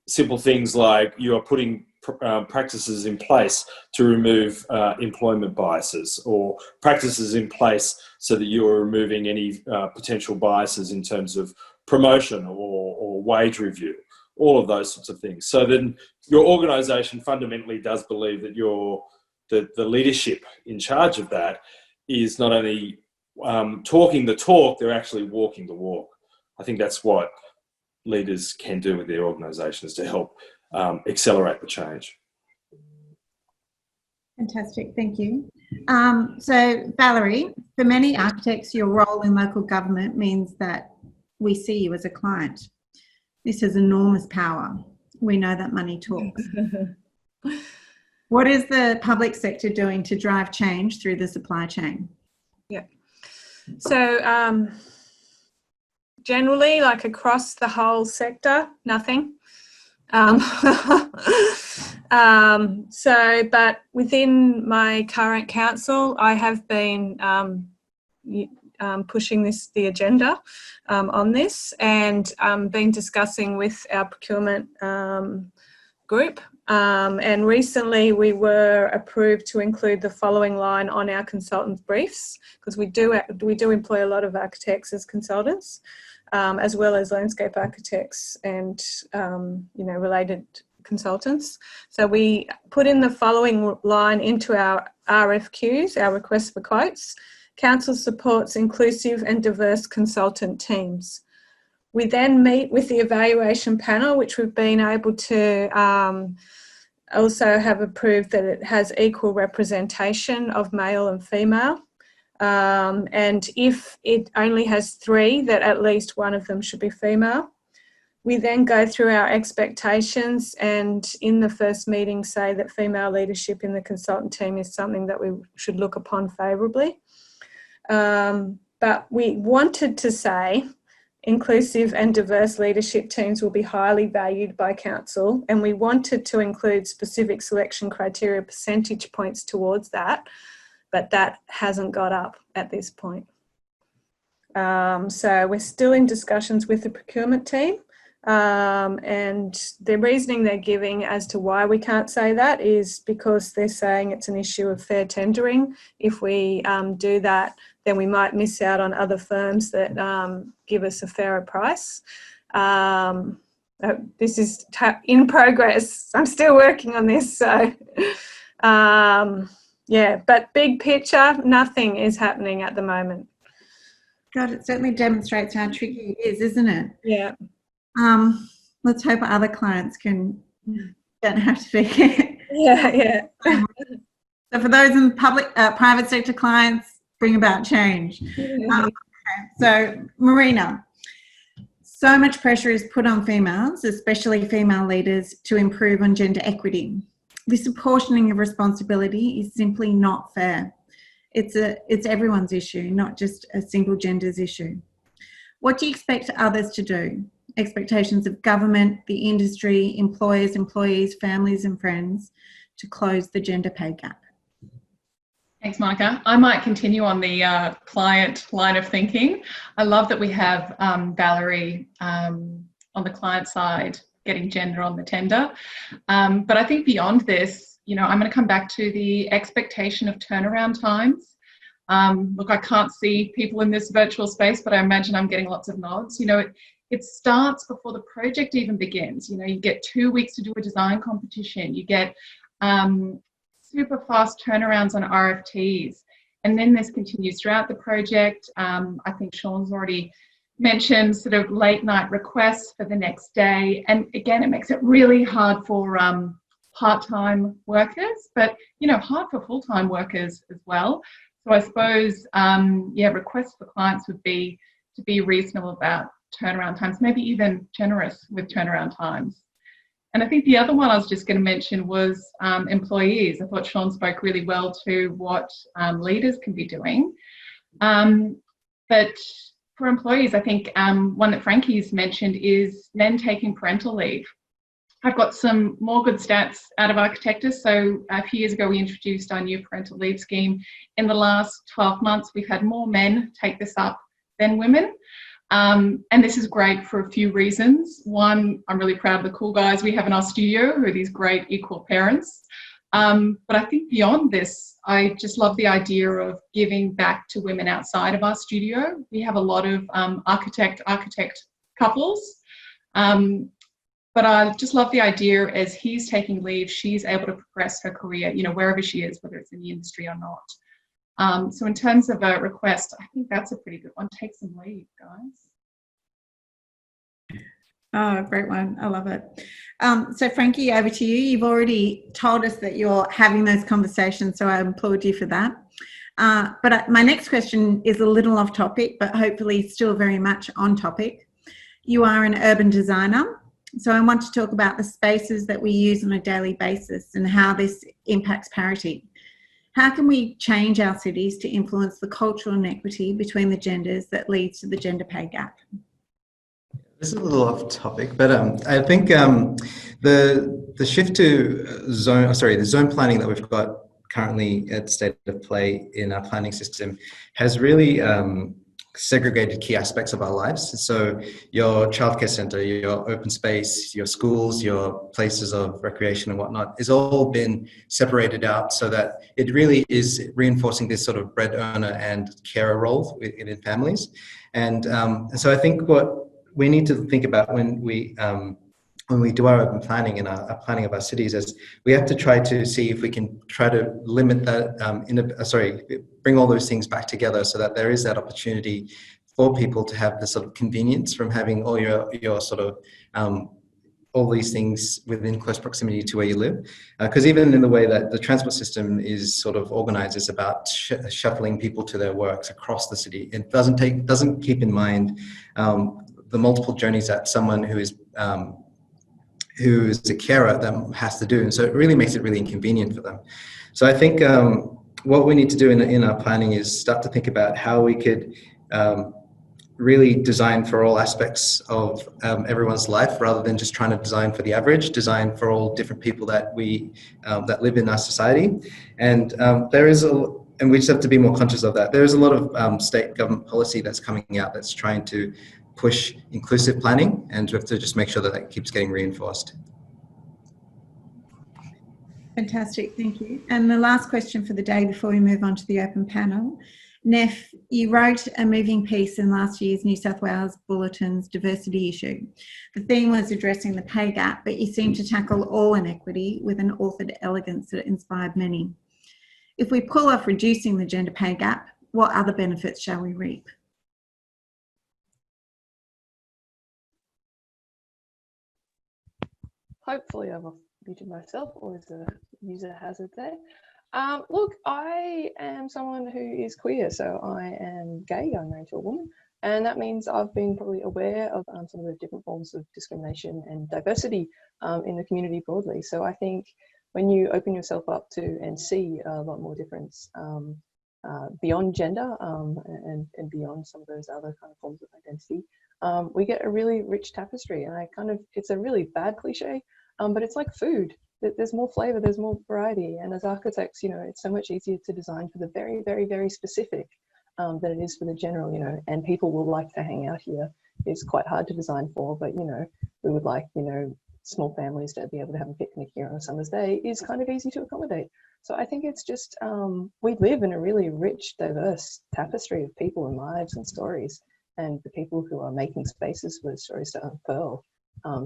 simple things like you are putting practices in place to remove employment biases, or practices in place so that you are removing any potential biases in terms of promotion or wage review, all of those sorts of things. So then your organisation fundamentally does believe that the leadership in charge of that is not only talking the talk, they're actually walking the walk. I think that's what leaders can do with their organisations to help accelerate the change. Fantastic, thank you. So Valerie, for many architects, your role in local government means that we see you as a client. This has enormous power. We know that money talks. What is the public sector doing to drive change through the supply chain? Yeah. So generally, like across the whole sector, nothing. But within my current council, I have been pushing the agenda on this, and been discussing with our procurement group. And recently we were approved to include the following line on our consultants' briefs, because we do employ a lot of architects as consultants, as well as landscape architects and related consultants. So we put in the following line into our RFQs, our requests for quotes. Council supports inclusive and diverse consultant teams. We then meet with the evaluation panel, which we've been able to also have approved that it has equal representation of male and female. And if it only has 3, that at least one of them should be female. We then go through our expectations, and in the first meeting say that female leadership in the consultant team is something that we should look upon favourably. But we wanted to say inclusive and diverse leadership teams will be highly valued by council, and we wanted to include specific selection criteria percentage points towards that, but that hasn't got up at this point. So we're still in discussions with the procurement team, and the reasoning they're giving as to why we can't say that is because they're saying it's an issue of fair tendering. If we do that, then we might miss out on other firms that give us a fairer price. This is in progress. I'm still working on this. So, yeah, but big picture, nothing is happening at the moment. God, it certainly demonstrates how tricky it is, isn't it? Yeah. Let's hope other clients don't have to be. Yeah. So for those in public, private sector clients, bring about change. Okay. So Marina, so much pressure is put on females, especially female leaders, to improve on gender equity. This apportioning of responsibility is simply not fair. It's everyone's issue, not just a single gender's issue. What do you expect others to do? Expectations of government, the industry, employers, employees, families and friends to close the gender pay gap? Thanks, Monica. I might continue on the client line of thinking. I love that we have Valerie on the client side getting gender on the tender. But I think beyond this, I'm going to come back to the expectation of turnaround times. Look, I can't see people in this virtual space, but I imagine I'm getting lots of nods. It starts before the project even begins. You get 2 weeks to do a design competition. You get super fast turnarounds on RFTs. And then this continues throughout the project. I think Shaun's already mentioned sort of late night requests for the next day. And again, it makes it really hard for part-time workers, but, hard for full-time workers as well. So I suppose, requests for clients would be to be reasonable about turnaround times, maybe even generous with turnaround times. And I think the other one I was just going to mention was employees. I thought Shaun spoke really well to what leaders can be doing. But for employees, I think one that Frankie's mentioned is men taking parental leave. I've got some more good stats out of Architectus. So a few years ago, we introduced our new parental leave scheme. In the last 12 months, we've had more men take this up than women. And this is great for a few reasons. One, I'm really proud of the cool guys we have in our studio who are these great equal parents. But I think beyond this, I just love the idea of giving back to women outside of our studio. We have a lot of architect couples. But I just love the idea as he's taking leave, she's able to progress her career, you know, wherever she is, whether it's in the industry or not. So in terms of a request, I think that's a pretty good one. Take some leave, guys. Oh, great one. I love it. So Frankie, over to you. You've already told us that you're having those conversations, so I applaud you for that. But my next question is a little off topic, but hopefully still very much on topic. You are an urban designer, so I want to talk about the spaces that we use on a daily basis and how this impacts parity. How can we change our cities to influence the cultural inequity between the genders that leads to the gender pay gap? This is a little off topic, but I think the shift to the zone planning that we've got currently at state of play in our planning system has really segregated key aspects of our lives. So your childcare centre, your open space, your schools, your places of recreation and whatnot is all been separated out so that it really is reinforcing this sort of bread earner and carer role within families. And so I think what we need to think about when we do our urban planning and our planning of our cities is we have to try to see if we can try to limit that, bring all those things back together so that there is that opportunity for people to have the sort of convenience from having all your sort of all these things within close proximity to where you live. Because even in the way that the transport system is sort of organized, it's about shuffling people to their works across the city. It doesn't keep in mind the multiple journeys that someone who is a carer that has to do, and so it really makes it really inconvenient for them. So I think what we need to do in our planning is start to think about how we could really design for all aspects of everyone's life, rather than just trying to design for the average, design for all different people that we that live in our society. And and we just have to be more conscious of that. There is a lot of state government policy that's coming out that's trying to push inclusive planning, and we have to just make sure that that keeps getting reinforced. Fantastic, thank you. And the last question for the day before we move on to the open panel. Neph, you wrote a moving piece in last year's New South Wales Bulletin's diversity issue. The theme was addressing the pay gap, but you seem to tackle all inequity with an authored elegance that inspired many. If we pull off reducing the gender pay gap, what other benefits shall we reap? Hopefully I've muted myself, or is the user hazard there? Look, I am someone who is queer, so I am gay, I'm married to a woman, and that means I've been probably aware of some of the different forms of discrimination and diversity in the community broadly. So I think when you open yourself up to and see a lot more difference beyond gender and beyond some of those other kind of forms of identity, we get a really rich tapestry. And it's a really bad cliche, but it's like food. There's more flavor, there's more variety. And as architects, you know, it's so much easier to design for the very, very, very specific than it is for the general, you know, and people will like to hang out here. It's quite hard to design for, but, you know, we would like, you know, small families to be able to have a picnic here on a summer's day is kind of easy to accommodate. So I think it's just, we live in a really rich, diverse tapestry of people and lives and stories. And the people who are making spaces for those stories to unfurl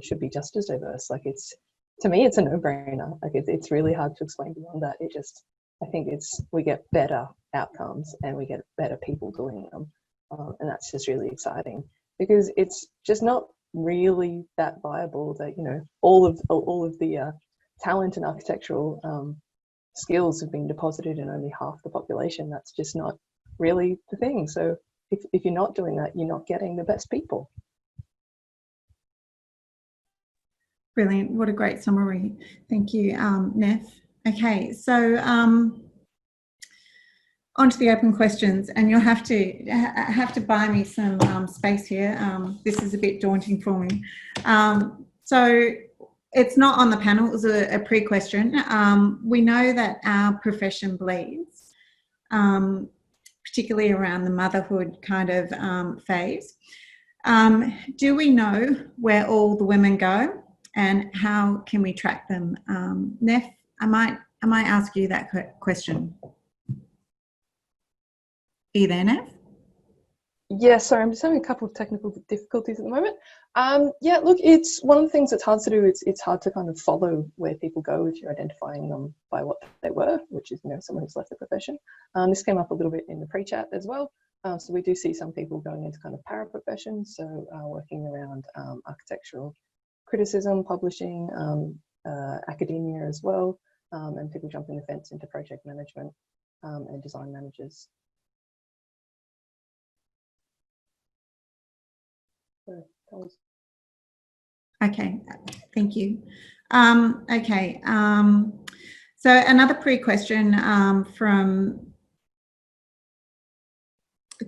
should be just as diverse. Like to me, it's a no-brainer. Like it's really hard to explain beyond that. I think we get better outcomes and we get better people doing them. And that's just really exciting, because it's just not really that viable that, you know, all of the talent and architectural skills have been deposited in only half the population. That's just not really the thing. So if you're not doing that, you're not getting the best people. Brilliant. What a great summary. Thank you, Neph. Okay, so on to the open questions, and you'll have to buy me some space here. This is a bit daunting for me. So it's not on the panel, it was a pre-question. We know that our profession bleeds, particularly around the motherhood kind of phase. Do we know where all the women go? And how can we track them? Neph, I might ask you that question. Are you there, Neph? Yeah, sorry, I'm just having a couple of technical difficulties at the moment. Yeah, look, it's one of the things that's hard to do. It's hard to kind of follow where people go if you're identifying them by what they were, which is, you know, someone who's left the profession. This came up a little bit in the pre-chat as well. So we do see some people going into kind of para-professions, so working around architectural criticism, publishing, academia as well, and people jumping the fence into project management and design managers. Okay, thank you. Okay, so another pre-question from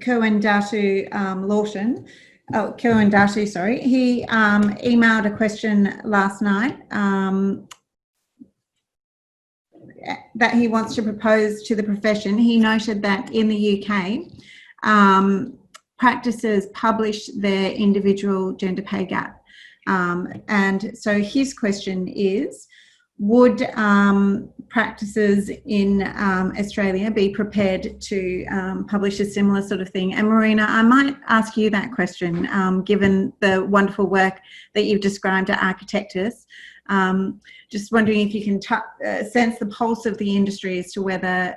Kerwin Datu Lawton. Oh, Kerwin Datu, sorry. He emailed a question last night that he wants to propose to the profession. He noted that in the UK, practices publish their individual gender pay gap. And so his question is, would practices in Australia be prepared to publish a similar sort of thing? And Marina, I might ask you that question, given the wonderful work that you've described at Architectus. Just wondering if you can sense the pulse of the industry as to whether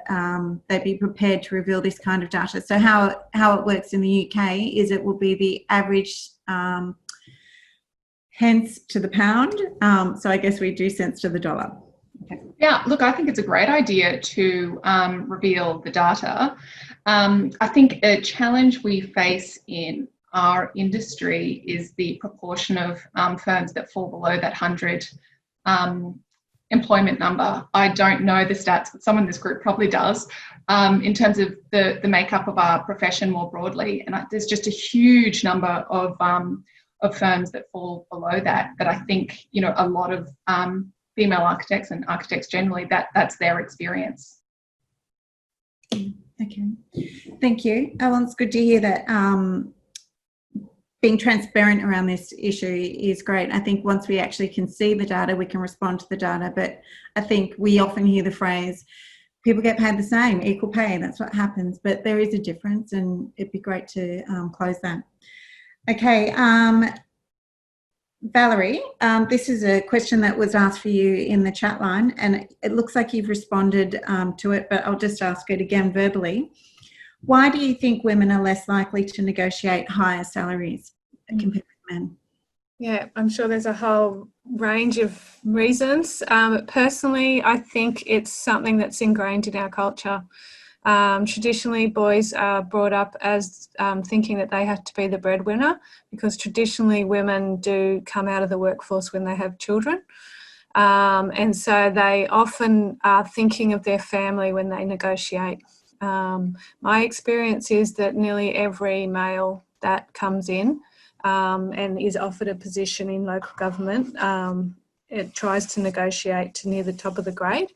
they'd be prepared to reveal this kind of data. So how it works in the UK is it will be the average pence to the pound. So I guess we do cents to the dollar. Okay. Yeah, look, I think it's a great idea to reveal the data. I think a challenge we face in our industry is the proportion of firms that fall below that 100 employment number. I don't know the stats, but someone in this group probably does, in terms of the makeup of our profession more broadly. And there's just a huge number of firms that fall below that I think, you know, a lot of female architects and architects generally, that's their experience. Okay, thank you. Well, it's good to hear that being transparent around this issue is great. I think once we actually can see the data, we can respond to the data. But I think we often hear the phrase, people get paid the same, equal pay, that's what happens. But there is a difference, and it'd be great to close that. Okay, Valerie, this is a question that was asked for you in the chat line, and it looks like you've responded to it, but I'll just ask it again verbally. Why do you think women are less likely to negotiate higher salaries compared with men? Yeah, I'm sure there's a whole range of reasons. Personally, I think it's something that's ingrained in our culture. Traditionally, boys are brought up as thinking that they have to be the breadwinner, because traditionally women do come out of the workforce when they have children. And so they often are thinking of their family when they negotiate. My experience is that nearly every male that comes in and is offered a position in local government, it tries to negotiate to near the top of the grade,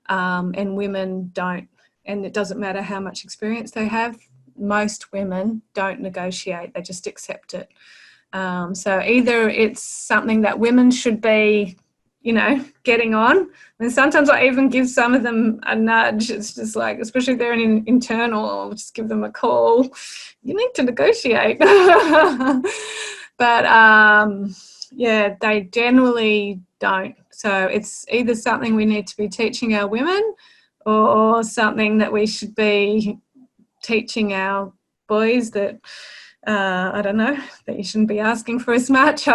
and women don't. And it doesn't matter how much experience they have, most women don't negotiate, they just accept it. So either it's something that women should be, you know, getting on. And sometimes I even give some of them a nudge. It's just like, especially if they're an internal, I'll just give them a call. You need to negotiate. But yeah, they generally don't. So it's either something we need to be teaching our women, or something that we should be teaching our boys that, I don't know, that you shouldn't be asking for as much.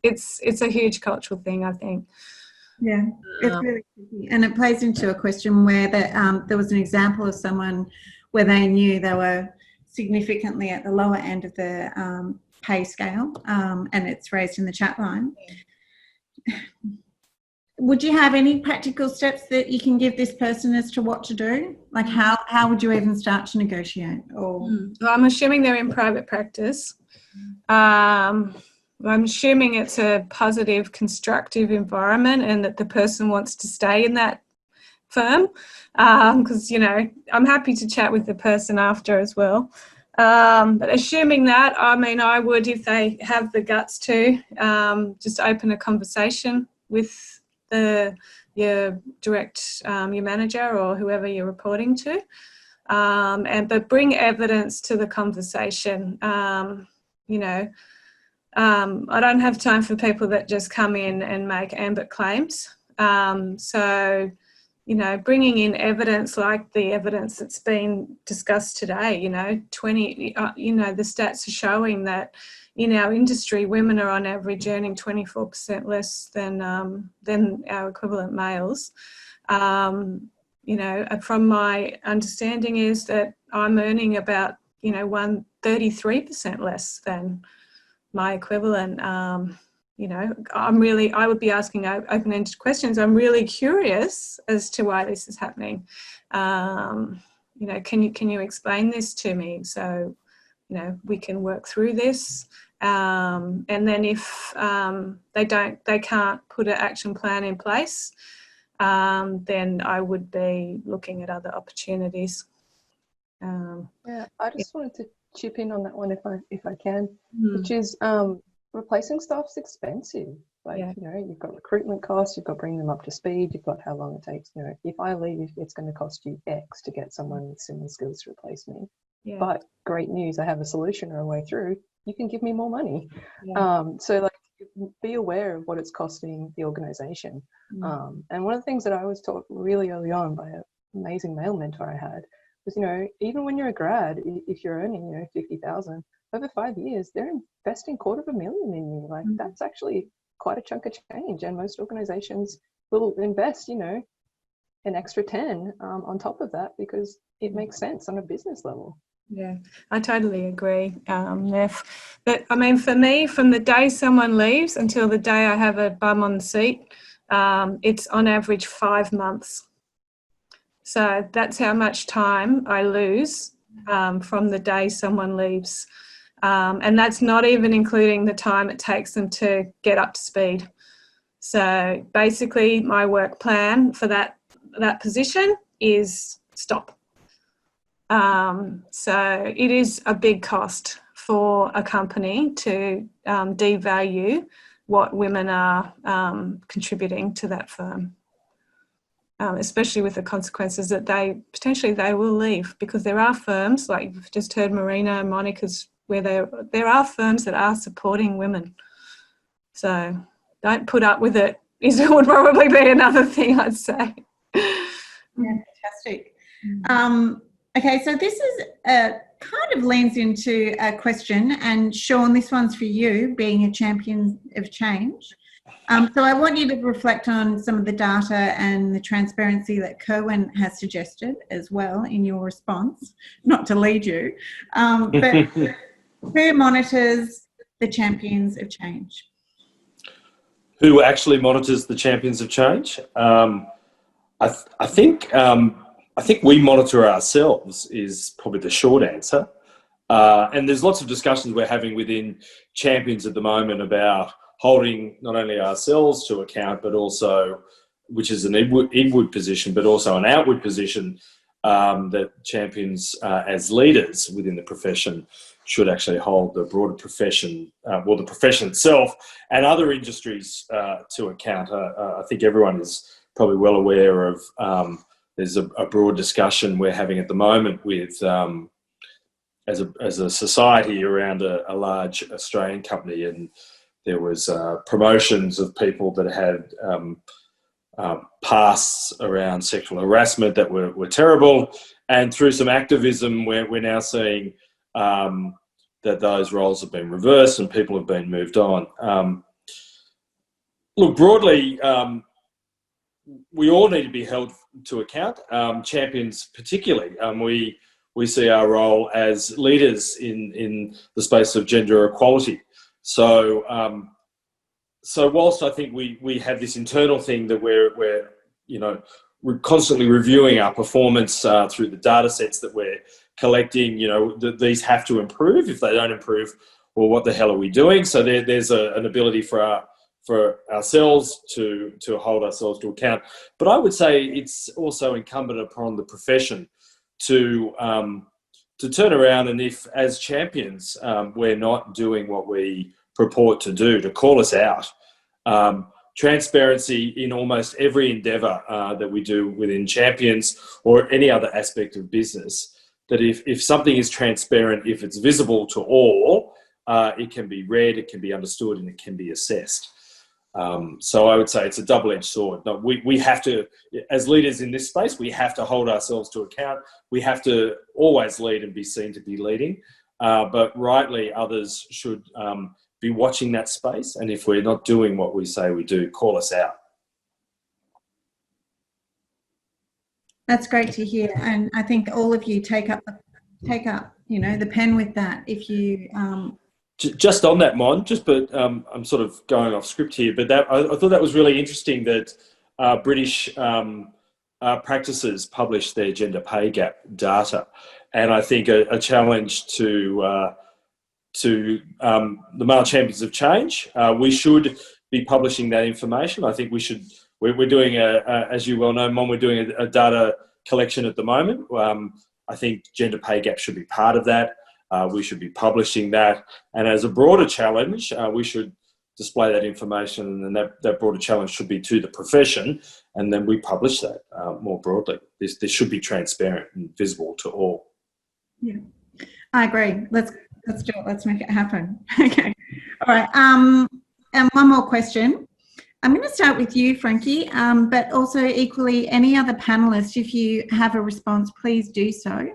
It's a huge cultural thing, I think. Yeah, it's really tricky. And it plays into a question where there was an example of someone where they knew they were significantly at the lower end of the pay scale, and it's raised in the chat line. Would you have any practical steps that you can give this person as to what to do? Like how would you even start to negotiate? Or Well, I'm assuming they're in private practice. I'm assuming it's a positive, constructive environment and that the person wants to stay in that firm, because, you know, I'm happy to chat with the person after as well. But assuming that, I mean, I would, if they have the guts to, just open a conversation with your direct, your manager or whoever you're reporting to. but bring evidence to the conversation. You know, I don't have time for people that just come in and make ambit claims. So, you know, bringing in evidence like the evidence that's been discussed today, you know, you know, the stats are showing that in our industry, women are on average earning 24% less than our equivalent males. You know, from my understanding is that I'm earning about, you know, 33% less than my equivalent. You know, I would be asking open-ended questions. I'm really curious as to why this is happening. You know, can you explain this to me so, you know, we can work through this? And then if they can't put an action plan in place, then I would be looking at other opportunities. Yeah, I just wanted to chip in on that one if I can, which is replacing staff's expensive. Like, you know, you've got recruitment costs, you've got bringing them up to speed, you've got how long it takes. You know, if I leave, it's going to cost you X to get someone with similar skills to replace me. Yeah. But great news, I have a solution or a way through. You can give me more money. Yeah. So like, be aware of what it's costing the organisation. And one of the things that I was taught really early on by an amazing male mentor I had was, you know, even when you're a grad, if you're earning, you know, 50,000 over 5 years, they're investing $250,000 in you. Like that's actually quite a chunk of change. And most organisations will invest, you know, an extra 10 on top of that because it makes sense on a business level. Yeah, I totally agree, Neph. But I mean, for me, from the day someone leaves until the day I have a bum on the seat, it's on average 5 months. So that's how much time I lose from the day someone leaves. And that's not even including the time it takes them to get up to speed. So basically my work plan for that position is stop. So it is a big cost for a company to devalue what women are contributing to that firm, especially with the consequences that they will leave, because there are firms, like you've just heard Marina and Monica's, where there are firms that are supporting women. So don't put up with it would probably be another thing I'd say. Yeah, fantastic. Okay, so this is kind of leans into a question, and Shaun, this one's for you, being a champion of change. So I want you to reflect on some of the data and the transparency that Kerwin has suggested as well in your response, not to lead you, but who monitors the champions of change? Who actually monitors the champions of change? I think we monitor ourselves is probably the short answer. And there's lots of discussions we're having within champions at the moment about holding not only ourselves to account, but also, which is an inward position, but also an outward position that champions as leaders within the profession should actually hold the broader profession, the profession itself and other industries to account. I think everyone is probably well aware of there's a broad discussion we're having at the moment with as a society around a large Australian company, and there was promotions of people that had pasts around sexual harassment that were terrible, and through some activism we're now seeing that those roles have been reversed and people have been moved on. Look, broadly, we all need to be held to account, champions particularly. We see our role as leaders in the space of gender equality. So whilst I think we have this internal thing that we're constantly reviewing our performance through the data sets that we're collecting, these have to improve. If they don't improve, well, what the hell are we doing? So there's an ability for ourselves to hold ourselves to account. But I would say it's also incumbent upon the profession to turn around, and if as champions we're not doing what we purport to do, to call us out. Transparency in almost every endeavour that we do within champions or any other aspect of business that if something is transparent, if it's visible to all, it can be read, it can be understood, and it can be assessed. So I would say it's a double-edged sword. No, we have to, as leaders in this space, we have to hold ourselves to account. We have to always lead and be seen to be leading. But rightly, others should be watching that space. And if we're not doing what we say we do, call us out. That's great to hear. And I think all of you take up, the pen with that. If you... Just on that, Mon, but I'm sort of going off script here, but I thought that was really interesting that British practices published their gender pay gap data. And I think a challenge to the male champions of change, we should be publishing that information. I think we're doing as you well know, Mon, we're doing a data collection at the moment. I think gender pay gap should be part of that. We should be publishing that. And as a broader challenge, we should display that information, and that broader challenge should be to the profession, and then we publish that more broadly. This should be transparent and visible to all. Yeah, I agree. Let's do it. Let's make it happen. Okay. All right. And one more question. I'm going to start with you, Frankie, but also equally any other panelists, if you have a response, please do so.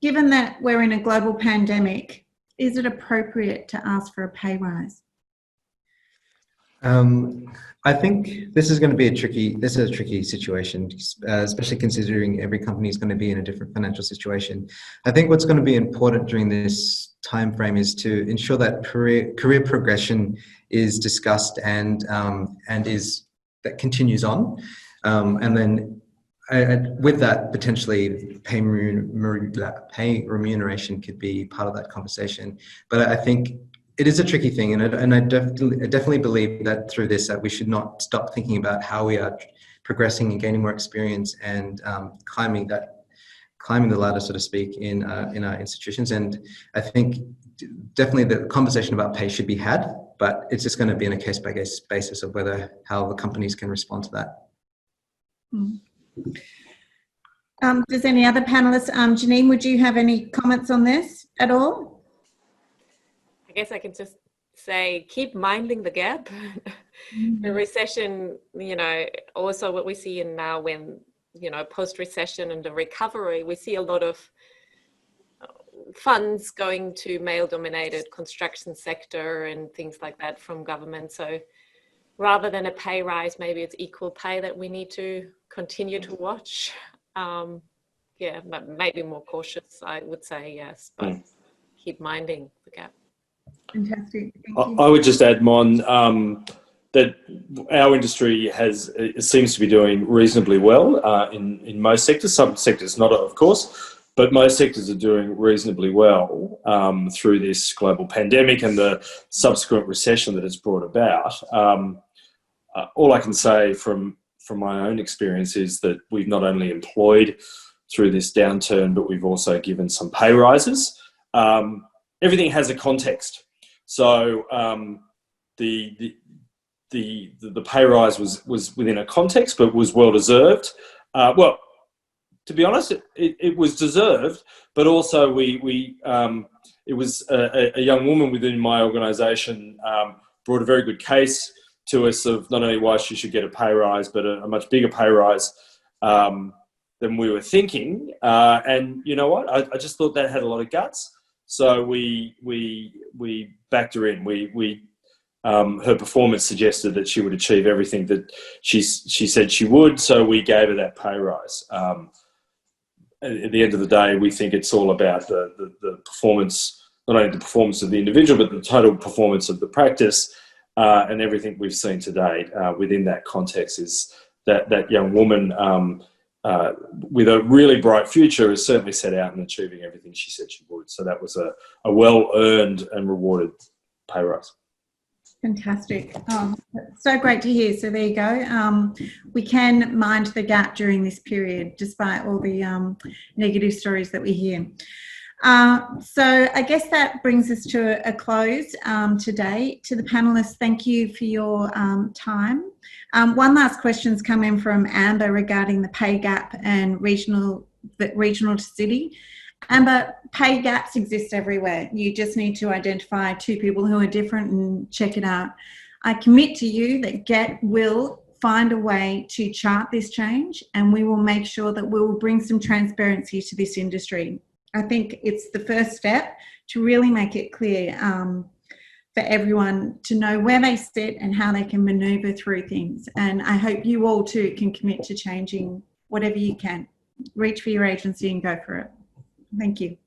Given that we're in a global pandemic, is it appropriate to ask for a pay rise? I think this is going to be a tricky situation, especially considering every company is going to be in a different financial situation. I think what's going to be important during this time frame is to ensure that career progression is discussed and that continues on, and then with that, potentially pay remuneration could be part of that conversation. But I think it is a tricky thing, and I definitely believe that through this, that we should not stop thinking about how we are progressing and gaining more experience and climbing the ladder, so to speak, in our institutions. And I think definitely the conversation about pay should be had, but it's just going to be on a case-by-case basis of how the companies can respond to that. Mm. Does any other panelists, Janine, would you have any comments on this at all? I guess I can just say, keep minding the gap. The recession, also what we see in now when, post-recession and the recovery, we see a lot of funds going to male-dominated construction sector and things like that from government. So rather than a pay rise, maybe it's equal pay that we need to continue to watch. But maybe more cautious, I would say, yes, but keep minding the gap. Fantastic. Thank you. I would just add, Mon, that our industry seems to be doing reasonably well in most sectors. Some sectors not, of course, but most sectors are doing reasonably well through this global pandemic and the subsequent recession that it's brought about. All I can say from my own experience is that we've not only employed through this downturn, but we've also given some pay rises. Everything has a context. So the pay rise was within a context, but was well deserved. Well, to be honest, it was deserved, but also it was a young woman within my organisation brought a very good case to us of not only why she should get a pay rise, but a much bigger pay rise than we were thinking. And you know what? I just thought that had a lot of guts. So we backed her in. Her performance suggested that she would achieve everything that she said she would. So we gave her that pay rise. At the end of the day, we think it's all about the performance, not only the performance of the individual, but the total performance of the practice. And everything we've seen to date within that context is that young woman with a really bright future has certainly set out in achieving everything she said she would. So that was a well-earned and rewarded pay rise. Fantastic. So great to hear. So there you go. We can mind the gap during this period, despite all the negative stories that we hear. So I guess that brings us to a close today. To the panellists, thank you for your time. One last question's come in from Amber regarding the pay gap and regional regional to city. But pay gaps exist everywhere. You just need to identify two people who are different and check it out. I commit to you that GET will find a way to chart this change, and we will make sure that we will bring some transparency to this industry. I think it's the first step to really make it clear for everyone to know where they sit and how they can manoeuvre through things. And I hope you all too can commit to changing whatever you can. Reach for your agency and go for it. Thank you.